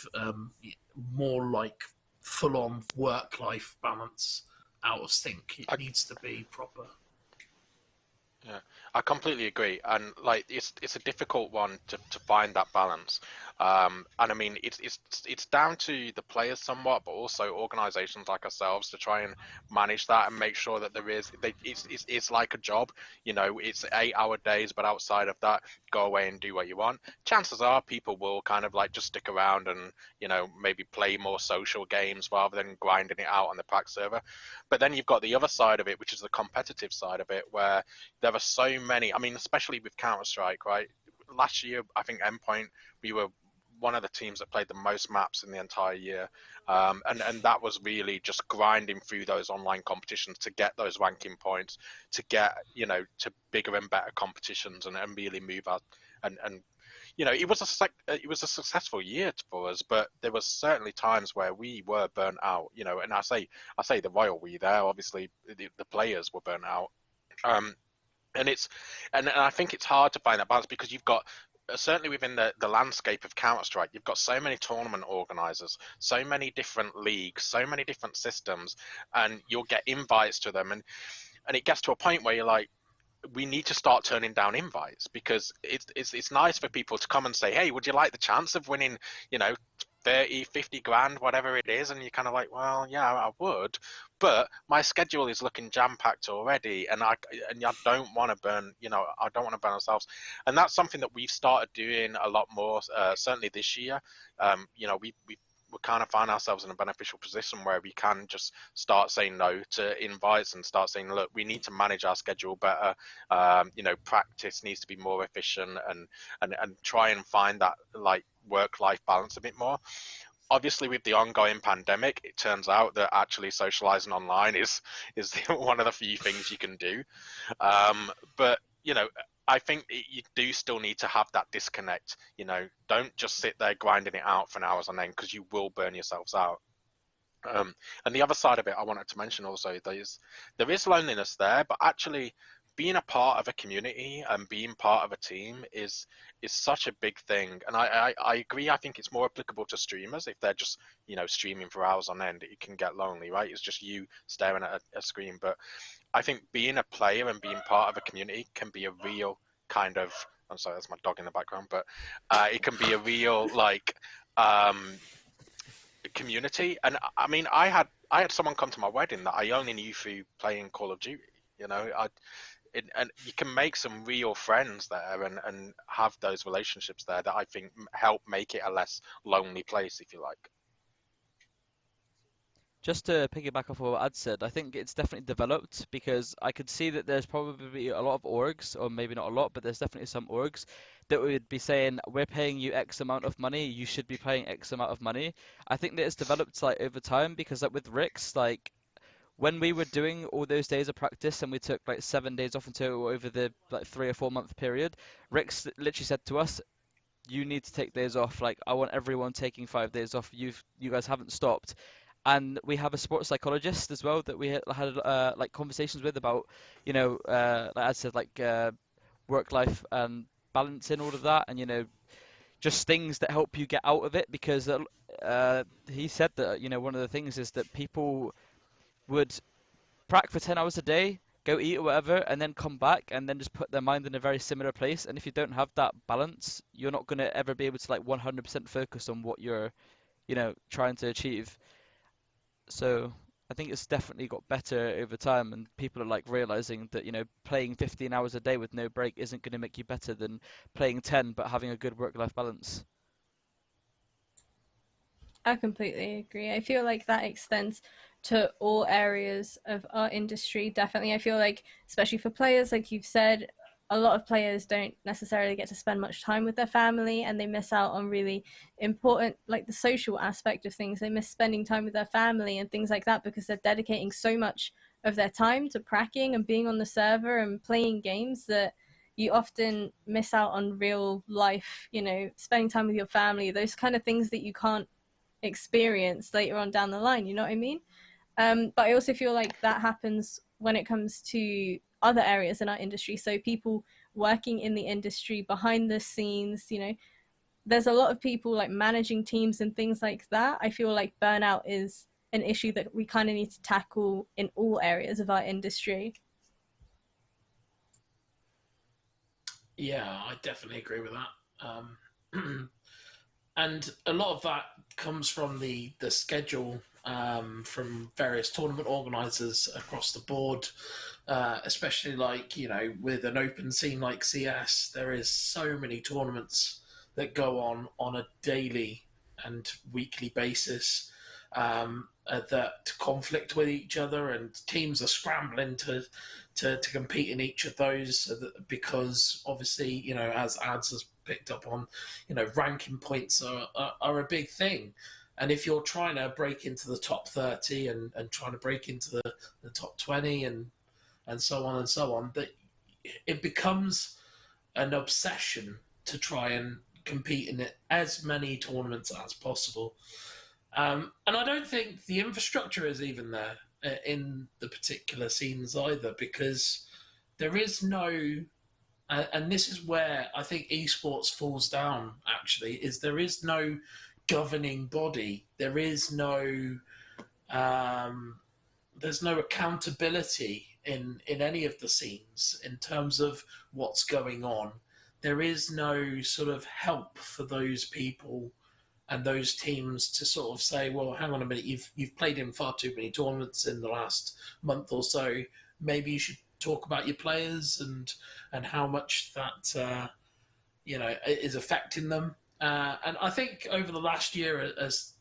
more like full-on work-life balance out of sync. It needs to be proper. Yeah, I completely agree, and like it's a difficult one to find that balance. And I mean it's down to the players somewhat, but also organisations like ourselves to try and manage that and make sure that it's like a job. You know, it's 8-hour days, but outside of that, go away and do what you want. Chances are people will kind of like just stick around and maybe play more social games rather than grinding it out on the pack server. But then you've got the other side of it, which is the competitive side of it, where there are so many. I mean, especially with Counter-Strike, right? Last year, I think Endpoint, we were one of the teams that played the most maps in the entire year, and that was really just grinding through those online competitions to get those ranking points, to get to bigger and better competitions, and really move out. And it was a successful year for us, but there was certainly times where we were burnt out. And I say the royal we there. Obviously, the players were burnt out. And I think it's hard to find that balance because you've got certainly within the landscape of Counter-Strike, you've got so many tournament organizers, so many different leagues, so many different systems, and you'll get invites to them, and it gets to a point where you're like, we need to start turning down invites because it's nice for people to come and say, hey, would you like the chance of winning 30, 50 grand, whatever it is, and you're kind of like, well, yeah, I would, but my schedule is looking jam-packed already, and I don't want to burn, I don't want to burn ourselves, and that's something that we've started doing a lot more, certainly this year. We kind of find ourselves in a beneficial position where we can just start saying no to invites and start saying, look, we need to manage our schedule better. Practice needs to be more efficient and try and find that like work-life balance a bit more. Obviously, with the ongoing pandemic, it turns out that actually socializing online is one of the few things you can do. But I think you do still need to have that disconnect. Don't just sit there grinding it out for hours on end because you will burn yourselves out. And the other side of it I wanted to mention also, there is loneliness there, but actually being a part of a community and being part of a team is such a big thing. And I agree. I think it's more applicable to streamers. If they're just streaming for hours on end, it can get lonely, right? It's just you staring at a screen. But I think being a player and being part of a community can be a real kind of, I'm sorry, that's my dog in the background, but it can be a real community. And I mean, I had someone come to my wedding that I only knew through playing Call of Duty. And you can make some real friends there and have those relationships there that I think help make it a less lonely place, if you like. Just to piggyback off of what Ad said, I think it's definitely developed because I could see that there's probably a lot of orgs, or maybe not a lot, but there's definitely some orgs that would be saying, we're paying you X amount of money, you should be paying X amount of money. I think that it's developed like over time because like with Rix, like when we were doing all those days of practice and we took like 7 days off until over the like 3 or 4 month period, Rix literally said to us, you need to take days off. Like I want everyone taking 5 days off. You guys haven't stopped. And we have a sports psychologist as well that we had like conversations with about, like I said, like work-life and balancing all of that, and just things that help you get out of it. Because he said that one of the things is that people would prac for 10 hours a day, go eat or whatever, and then come back and then just put their mind in a very similar place. And if you don't have that balance, you're not going to ever be able to like 100% focus on what you're, trying to achieve. So I think it's definitely got better over time, and people are like realizing that playing 15 hours a day with no break isn't going to make you better than playing 10 but having a good work-life balance. I completely agree. I feel like that extends to all areas of our industry. Definitely, I feel like, especially for players, like you've said, a lot of players don't necessarily get to spend much time with their family, and they miss out on really important, like the social aspect of things. They miss spending time with their family and things like that because they're dedicating so much of their time to pracking and being on the server and playing games that you often miss out on real life, spending time with your family, those kind of things that you can't experience later on down the line, you know what I mean? But I also feel like that happens when it comes to other areas in our industry. So people working in the industry behind the scenes, there's a lot of people like managing teams and things like that. I feel like burnout is an issue that we kind of need to tackle in all areas of our industry. Yeah, I definitely agree with that. And a lot of that comes from the schedule from various tournament organisers across the board, especially like, you know, with an open scene like CS, there is so many tournaments that go on a daily and weekly basis that conflict with each other, and teams are scrambling to compete in each of those because obviously, you know, as ads has picked up on, you know, ranking points are a big thing. And if you're trying to break into the top 30 and trying to break into the top 20 and so on, that it becomes an obsession to try and compete in as many tournaments as possible. And I don't think the infrastructure is even there in the particular scenes either, because there is no, and this is where I think esports falls down actually, is there is no governing body. There is no, there's no accountability in any of the scenes in terms of what's going on. There is no sort of help for those people and those teams to sort of say, well, hang on a minute, you've played in far too many tournaments in the last month or so. Maybe you should talk about your players and how much that you know, is affecting them. And I think over the last year, as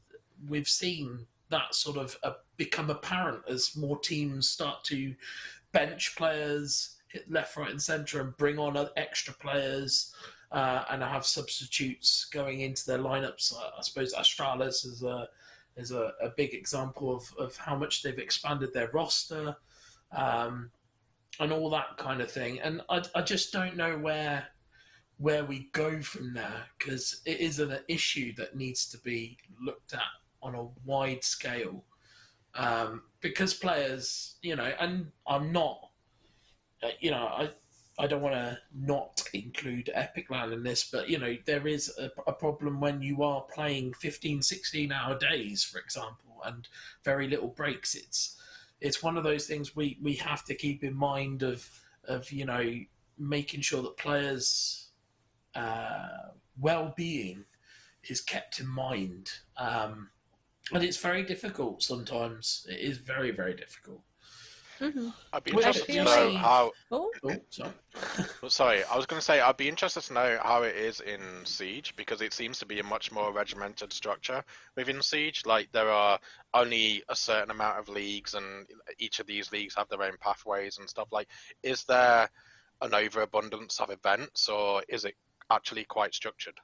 we've seen that sort of become apparent as more teams start to bench players, hit left, right, and centre, and bring on extra players. And have substitutes going into their lineups. I suppose Astralis is a big example of how much they've expanded their roster, and all that kind of thing. And I just don't know where we go from there, because it is an issue that needs to be looked at on a wide scale. Because players, you know, and I'm not, you know, I don't want to not include EPIC.LAN in this, but, you know, there is a problem when you are playing 15, 16-hour days, for example, and very little breaks. It's one of those things we have to keep in mind of you know, making sure that players' well-being is kept in mind. And it's very difficult sometimes. It is very, very difficult. Mm-hmm. I'd be interested to know how. Oh, sorry. Sorry, I was going to say I'd be interested to know how it is in Siege, because it seems to be a much more regimented structure within Siege. Like, there are only a certain amount of leagues, and each of these leagues have their own pathways and stuff. Like, is there an overabundance of events, or is it actually quite structured?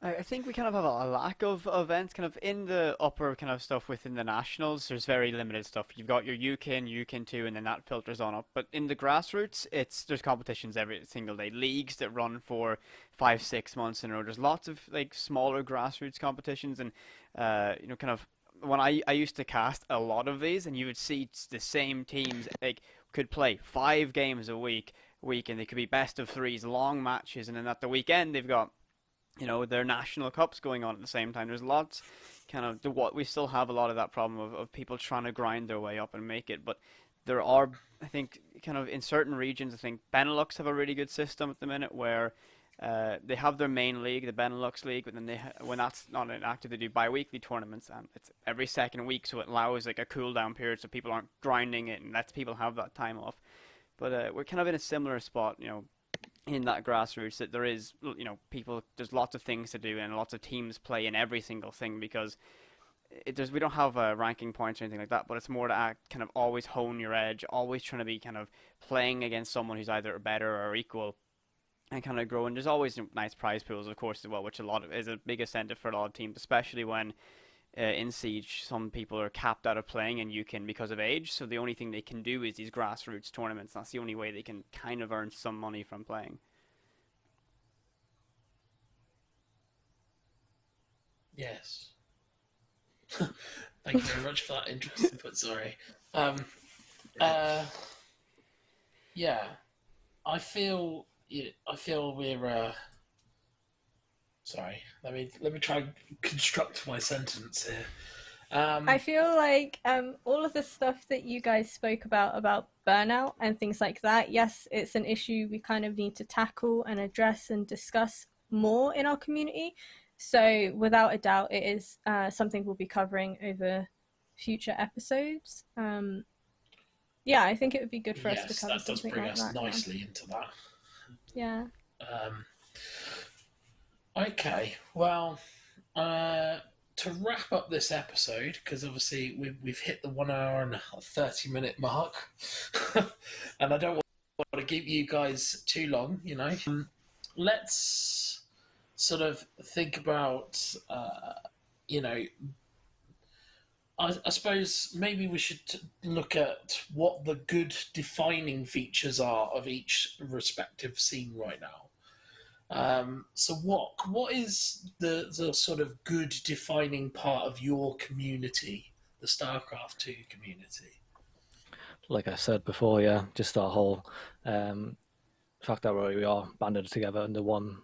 I think we kind of have a lack of events kind of in the upper kind of stuff within the nationals. There's very limited stuff. You've got your UKIN, UKIN2, and then that filters on up. But in the grassroots, there's competitions every single day. Leagues that run for 5-6 months in a row. There's lots of like smaller grassroots competitions, and you know, kind of when I used to cast a lot of these, and you would see the same teams like could play 5 games a week, and they could be best of 3s, long matches, and then at the weekend they've got, you know, their national cups going on at the same time. There's lots kind of what we still have a lot of that problem of people trying to grind their way up and make it. But there are, I think, kind of in certain regions, I think Benelux have a really good system at the minute where they have their main league, the Benelux League, but then when that's not active, they do bi-weekly tournaments, and it's every second week, so it allows like a cool down period so people aren't grinding it and lets people have that time off. But we're kind of in a similar spot, you know, in that grassroots, that there is, you know, there's lots of things to do and lots of teams play in every single thing, because we don't have ranking points or anything like that, but it's more to kind of always hone your edge, always trying to be kind of playing against someone who's either better or equal, and kind of grow. And there's always nice prize pools, of course, as well, which is a big incentive for a lot of teams, especially when in Siege some people are capped out of playing in UKIN because of age, so the only thing they can do is these grassroots tournaments. That's the only way they can kind of earn some money from playing. Yes. Thank you very much for that interesting input. Sorry. Yeah, I feel we're. Sorry, let me try and construct my sentence here. I feel like all of the stuff that you guys spoke about burnout and things like that, yes, it's an issue we kind of need to tackle and address and discuss more in our community. So without a doubt, it is something we'll be covering over future episodes. Yeah, I think it would be good for us to Yes, cover that does something bring like us that. nicely into that. Yeah. Okay, well, to wrap up this episode, because obviously we've hit the 1 hour and 30-minute mark, and I don't want to keep you guys too long, you know. Let's sort of think about, you know, I suppose maybe we should look at what the good defining features are of each respective scene right now. So what is the sort of good defining part of your community, the StarCraft 2 community? Like I said before, yeah, just our whole fact that we are banded together under one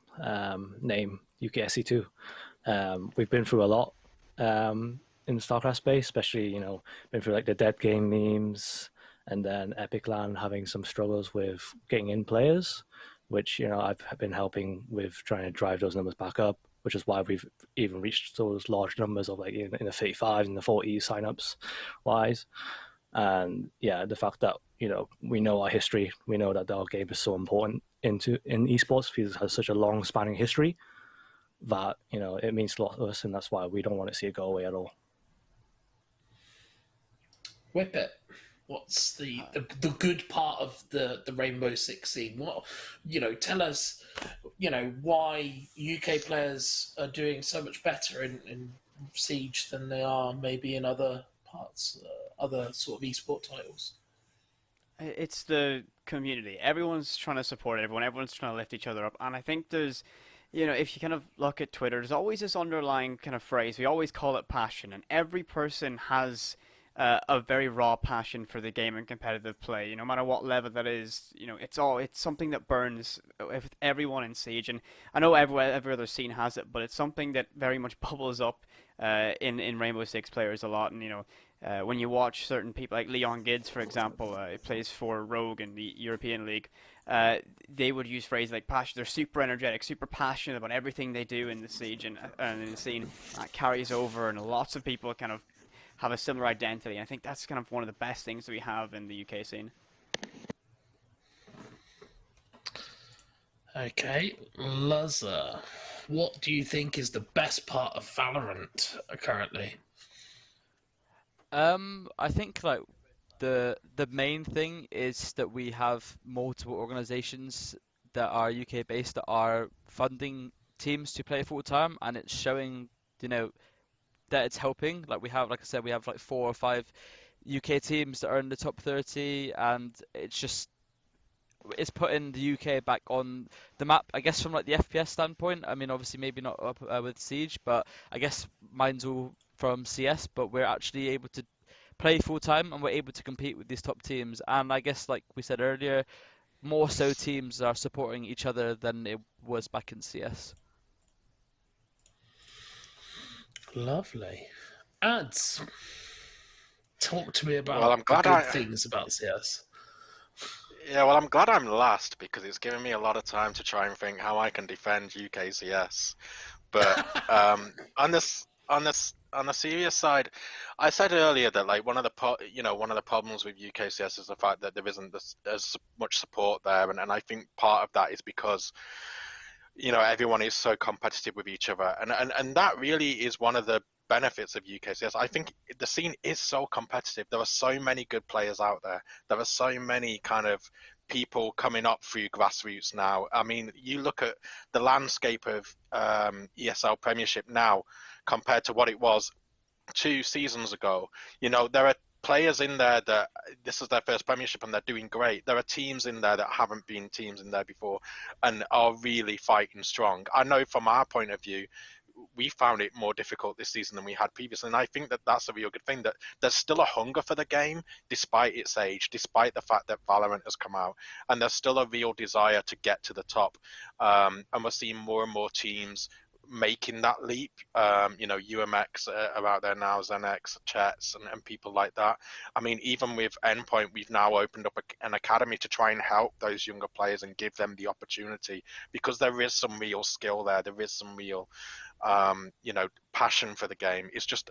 name, UKSC2. We've been through a lot in the StarCraft space, especially, you know, been through like the dead game memes, and then EPIC.LAN having some struggles with getting in players, which, you know, I've been helping with trying to drive those numbers back up, which is why we've even reached those large numbers of like in the 35s and the 40s signups wise. And yeah, the fact that, you know, we know our history, we know that our game is so important in esports because it has such a long spanning history that, you know, it means a lot to us, and that's why we don't want to see it go away at all. Whippet, what's the good part of the Rainbow Six scene? What, you know, tell us, you know, why UK players are doing so much better in Siege than they are maybe in other parts, other sort of esport titles. It's the community. Everyone's trying to support everyone. Everyone's trying to lift each other up. And I think there's, you know, if you kind of look at Twitter, there's always this underlying kind of phrase. We always call it passion, and every person has a very raw passion for the game and competitive play. No matter what level that is, you know, it's something that burns with everyone in Siege. And I know every other scene has it, but it's something that very much bubbles up in Rainbow Six players a lot. And you know, when you watch certain people like Leon Gids, for example, he plays for Rogue in the European League. They would use phrases like passion. They're super energetic, super passionate about everything they do in the Siege and in the scene. That carries over, and lots of people kind of have a similar identity. I think that's kind of one of the best things that we have in the UK scene. Okay, Luzuh, what do you think is the best part of Valorant currently? I think like the main thing is that we have multiple organizations that are UK based that are funding teams to play full time, and it's showing, you know, that it's helping. Like we have, like I said, we have like 4 or 5 UK teams that are in the top 30, and it's putting the UK back on the map, I guess, from like the FPS standpoint. I mean, obviously maybe not up with Siege, but I guess mine's all from CS, but we're actually able to play full time and we're able to compete with these top teams. And I guess, like we said earlier, more so teams are supporting each other than it was back in CS. Lovely. Ads, talk to me about Well, I'm the glad good things about CS. Yeah, well, I'm glad I'm last because it's given me a lot of time to try and think how I can defend UKCS. But on the serious side, I said earlier that like one of the problems with UKCS is the fact that there isn't as much support there, and I think part of that is because, you know, everyone is so competitive with each other, and that really is one of the benefits of UKCS. I think the scene is so competitive. There are so many good players out there. There are so many kind of people coming up through grassroots now. I mean, you look at the landscape of ESL Premiership now compared to what it was 2 seasons ago. You know, there are players in there that this is their first Premiership and they're doing great. There are teams in there that haven't been teams in there before and are really fighting strong. I know from our point of view, we found it more difficult this season than we had previously, and I think that that's a real good thing, that there's still a hunger for the game despite its age, despite the fact that Valorant has come out, and there's still a real desire to get to the top, and we're seeing more and more teams making that leap. UMX are out there now, ZenX, Chets, and people like that. I mean, even with Endpoint, we've now opened up an academy to try and help those younger players and give them the opportunity, because there is some real skill there. There is some real, passion for the game. It's just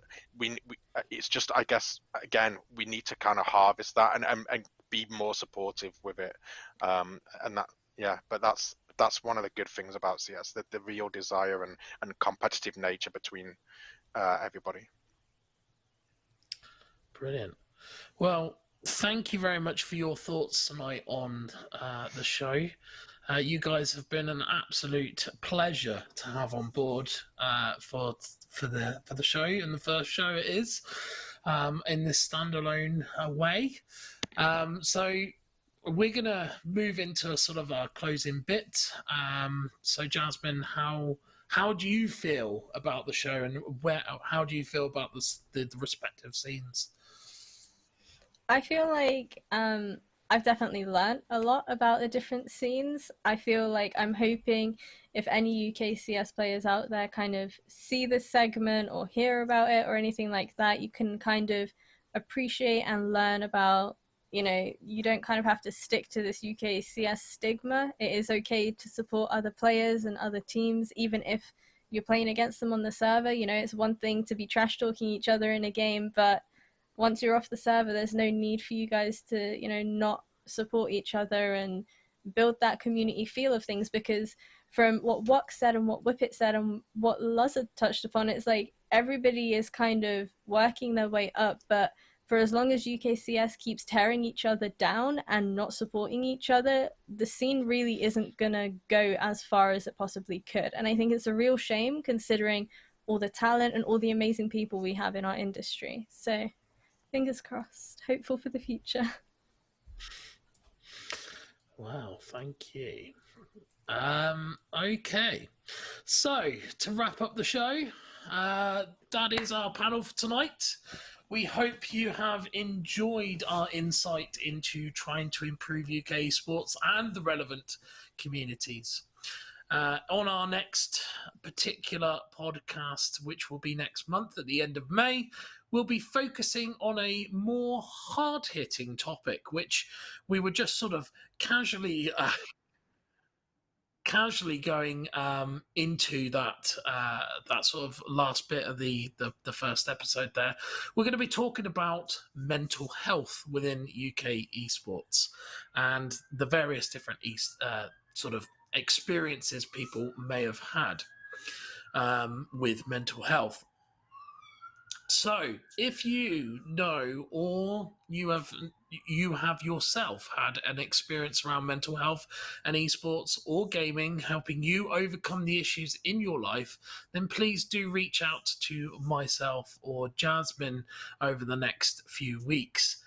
I guess, again, we need to kind of harvest that and be more supportive with it. But that's one of the good things about CS, the real desire and competitive nature between everybody. Brilliant. Well, thank you very much for your thoughts tonight on the show. You guys have been an absolute pleasure to have on board for the show, and the first show it is in this standalone way. So we're going to move into a sort of a closing bit. So Jasmine, how do you feel about the show, and how do you feel about the respective scenes? I feel like I've definitely learned a lot about the different scenes. I feel like I'm hoping if any UK CS players out there kind of see this segment or hear about it or anything like that, you can kind of appreciate and learn about, you don't kind of have to stick to this UK CS stigma. It is okay to support other players and other teams, even if you're playing against them on the server. It's one thing to be trash talking each other in a game, but once you're off the server, there's no need for you guys to, not support each other and build that community feel of things. Because from what Wok said and what Whippet said and what Luzuh touched upon, it's like everybody is kind of working their way up, but for as long as UKCS keeps tearing each other down and not supporting each other, the scene really isn't going to go as far as it possibly could. And I think it's a real shame, considering all the talent and all the amazing people we have in our industry. So fingers crossed, hopeful for the future. Wow, thank you. Okay, so to wrap up the show, that is our panel for tonight. We hope you have enjoyed our insight into trying to improve UK sports and the relevant communities. On our next particular podcast, which will be next month at the end of May, we'll be focusing on a more hard-hitting topic, which we were just sort of casually going into that sort of last bit of the first episode there. We're going to be talking about mental health within UK esports and the various different sort of experiences people may have had with mental health. So if you know, or you have yourself had an experience around mental health and esports or gaming helping you overcome the issues in your life, then please do reach out to myself or Jasmine over the next few weeks.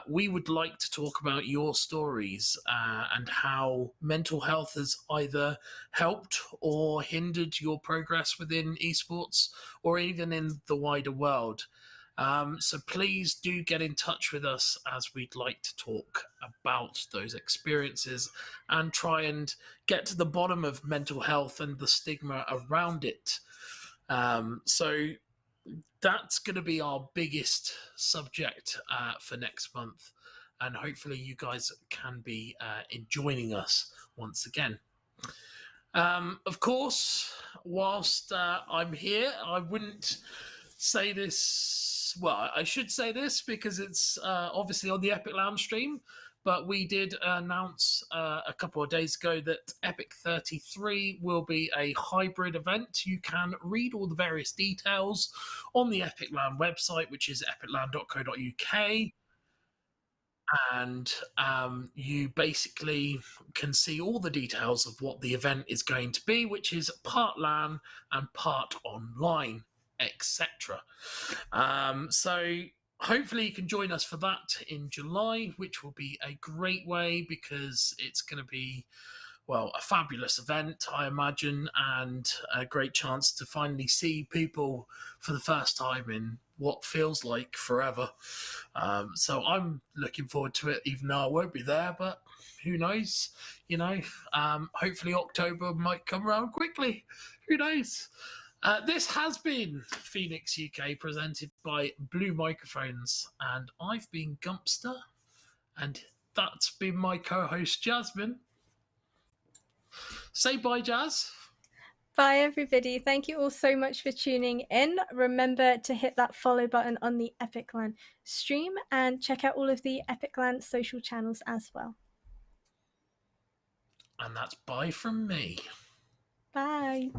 We would like to talk about your stories and how mental health has either helped or hindered your progress within esports or even in the wider world. So please do get in touch with us, as we'd like to talk about those experiences and try and get to the bottom of mental health and the stigma around it. So that's going to be our biggest subject for next month, and hopefully you guys can be joining us once again. Of course, whilst I'm here, I wouldn't say this, well, I should say this because it's obviously on the EPIC.LAN stream, but we did announce a couple of days ago that Epic 33 will be a hybrid event. You can read all the various details on the EPIC.LAN website, which is EPIC.LAN.co.uk. And you basically can see all the details of what the event is going to be, which is part LAN and part online, etc. So hopefully you can join us for that in July, which will be a great way because it's going to be, well, a fabulous event, I imagine, and a great chance to finally see people for the first time in what feels like forever. So I'm looking forward to it, even though I won't be there, but who knows? Hopefully October might come around quickly. Who knows? This has been PhoenixUK presented by Blue Microphones, and I've been Gumpster, and that's been my co-host Jasmine. Say bye, Jazz. Bye, everybody. Thank you all so much for tuning in. Remember to hit that follow button on the EPIC.LAN stream and check out all of the EPIC.LAN social channels as well. And that's bye from me. Bye.